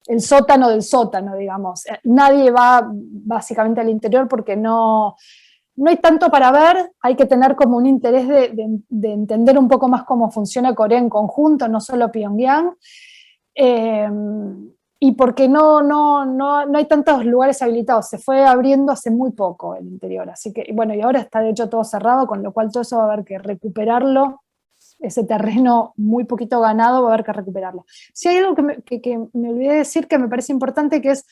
el sótano del sótano, digamos. Nadie va básicamente al interior porque no hay tanto para ver, hay que tener como un interés de entender un poco más cómo funciona Corea en conjunto, no solo Pyongyang, y porque no hay tantos lugares habilitados, se fue abriendo hace muy poco el interior, así que, bueno, y ahora está de hecho todo cerrado, con lo cual todo eso va a haber que recuperarlo, ese terreno muy poquito ganado va a haber que recuperarlo. Si hay algo que me olvidé de decir que me parece importante, que es,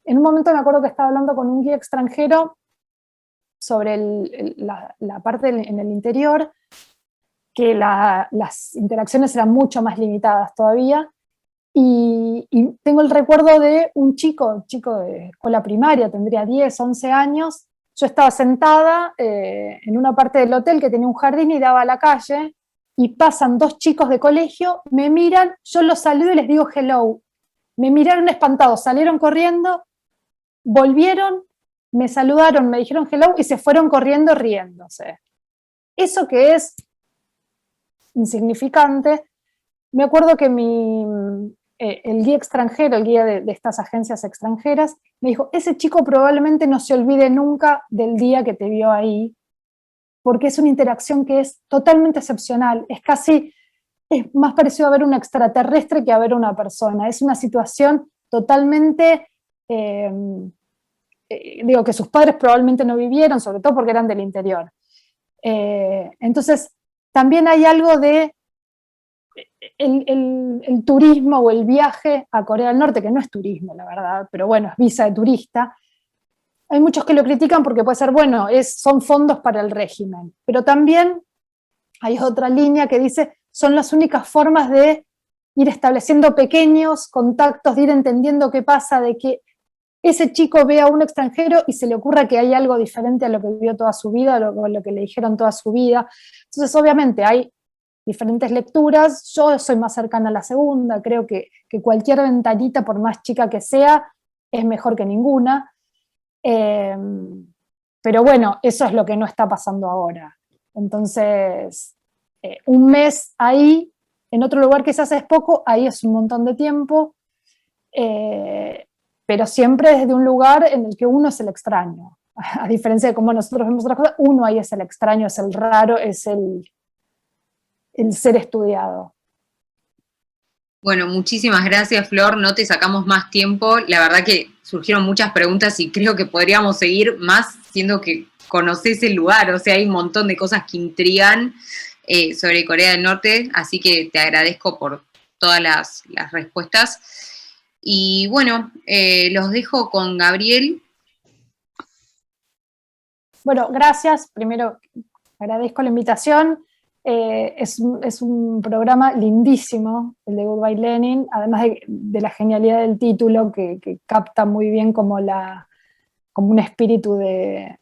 en un momento me acuerdo que estaba hablando con un guía extranjero sobre la parte en el interior, que las interacciones eran mucho más limitadas todavía, y tengo el recuerdo de un chico de escuela primaria, tendría 10, 11 años, yo estaba sentada en una parte del hotel que tenía un jardín y daba a la calle, y pasan 2 chicos de colegio, me miran, yo los saludo y les digo hello, me miraron espantados, salieron corriendo, volvieron, me saludaron, me dijeron hello y se fueron corriendo riéndose. Eso que es insignificante, me acuerdo que el guía extranjero, el guía de estas agencias extranjeras, me dijo, ese chico probablemente no se olvide nunca del día que te vio ahí, porque es una interacción que es totalmente excepcional, es más parecido a ver un extraterrestre que a ver una persona, es una situación totalmente... digo que sus padres probablemente no vivieron, sobre todo porque eran del interior. Entonces, también hay algo de el turismo o el viaje a Corea del Norte, que no es turismo, la verdad, pero bueno, es visa de turista. Hay muchos que lo critican porque puede ser, bueno, son fondos para el régimen, pero también hay otra línea que dice, son las únicas formas de ir estableciendo pequeños contactos, de ir entendiendo qué pasa, de que ese chico ve a un extranjero y se le ocurra que hay algo diferente a lo que vivió toda su vida, a lo que le dijeron toda su vida. Entonces, obviamente, hay diferentes lecturas. Yo soy más cercana a la segunda, creo que cualquier ventanita, por más chica que sea, es mejor que ninguna. Pero bueno, eso es lo que no está pasando ahora. Entonces, un mes ahí, en otro lugar quizás es poco, ahí es un montón de tiempo, pero siempre desde un lugar en el que uno es el extraño. a diferencia de cómo nosotros vemos otras cosas, uno ahí es el extraño, es el raro, es el ser estudiado. Bueno, muchísimas gracias, Flor, no te sacamos más tiempo, la verdad que surgieron muchas preguntas y creo que podríamos seguir más, siendo que conocés el lugar, o sea, hay un montón de cosas que intrigan sobre Corea del Norte, así que te agradezco por todas las respuestas. Y bueno, los dejo con Gabriel. Bueno, gracias. Primero, agradezco la invitación. Es un programa lindísimo, el de Goodbye Lenin, además de la genialidad del título, que capta muy bien como un espíritu de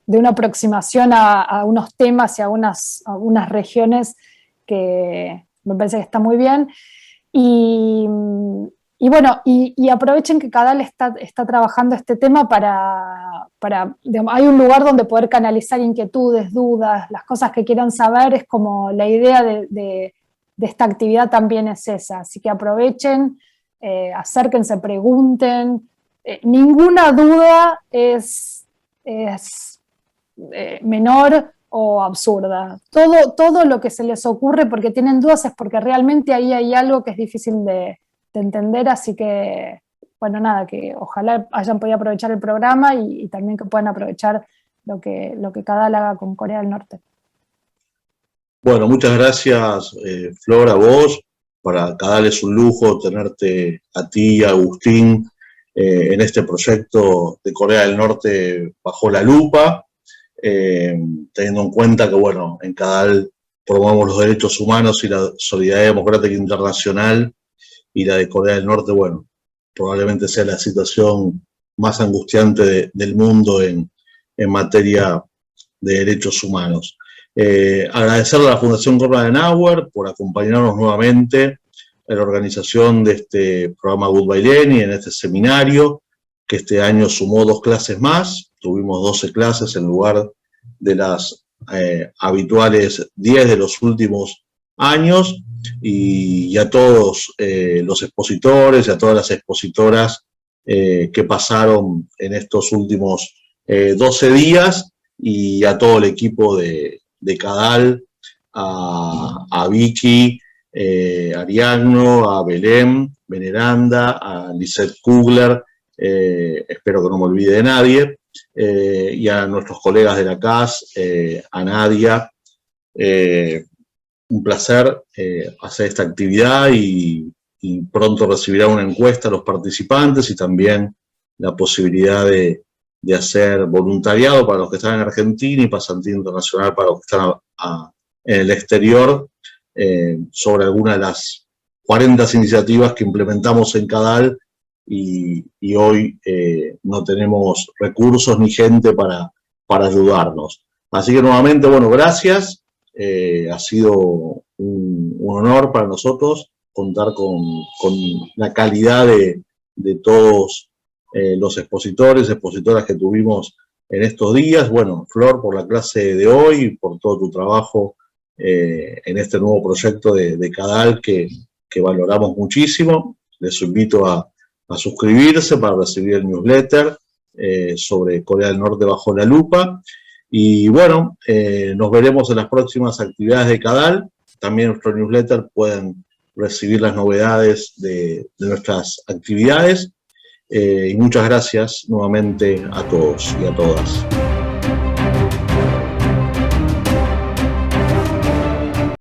una aproximación a unos temas y a unas regiones que me parece que está muy bien. Y bueno, y aprovechen que Cadal está trabajando este tema para digamos, hay un lugar donde poder canalizar inquietudes, dudas, las cosas que quieran saber, es como la idea de esta actividad también es esa, así que aprovechen, acérquense, pregunten, ninguna duda es menor o absurda, todo lo que se les ocurre porque tienen dudas es porque realmente ahí hay algo que es difícil de entender, así que, bueno, nada, que ojalá hayan podido aprovechar el programa y también que puedan aprovechar lo que Cadal haga con Corea del Norte. Bueno, muchas gracias, Flor, a vos. Para Cadal es un lujo tenerte a ti, Agustín, en este proyecto de Corea del Norte bajo la lupa, teniendo en cuenta que, bueno, en Cadal promovemos los derechos humanos y la solidaridad democrática internacional, y la de Corea del Norte, bueno, probablemente sea la situación más angustiante del mundo en materia de derechos humanos. Agradecerle a la Fundación Konrad Adenauer por acompañarnos nuevamente en la organización de este programa Goodbye Lenin, en este seminario, que este año sumó 2 clases más, tuvimos 12 clases en lugar de las habituales 10 de los últimos años, y a todos los expositores y a todas las expositoras que pasaron en estos últimos 12 días, y a todo el equipo de Cadal, a Vicky, Ariadno, a Belén, Veneranda, a Lisette Kugler, espero que no me olvide de nadie, y a nuestros colegas de la CAS, a Nadia. Un placer hacer esta actividad y pronto recibirá una encuesta a los participantes y también la posibilidad de hacer voluntariado para los que están en Argentina y pasantía internacional para los que están en el exterior, sobre algunas de las 40 iniciativas que implementamos en Cadal y hoy no tenemos recursos ni gente para ayudarnos. Así que nuevamente, bueno, gracias. Ha sido un honor para nosotros contar con la calidad de todos los expositores, expositoras que tuvimos en estos días. Bueno, Flor, por la clase de hoy y por todo tu trabajo en este nuevo proyecto de Cadal que valoramos muchísimo. Les invito a suscribirse para recibir el newsletter sobre Corea del Norte bajo la lupa. Y bueno, nos veremos en las próximas actividades de Cadal. También en nuestro newsletter pueden recibir las novedades de nuestras actividades. Y muchas gracias nuevamente a todos y a todas.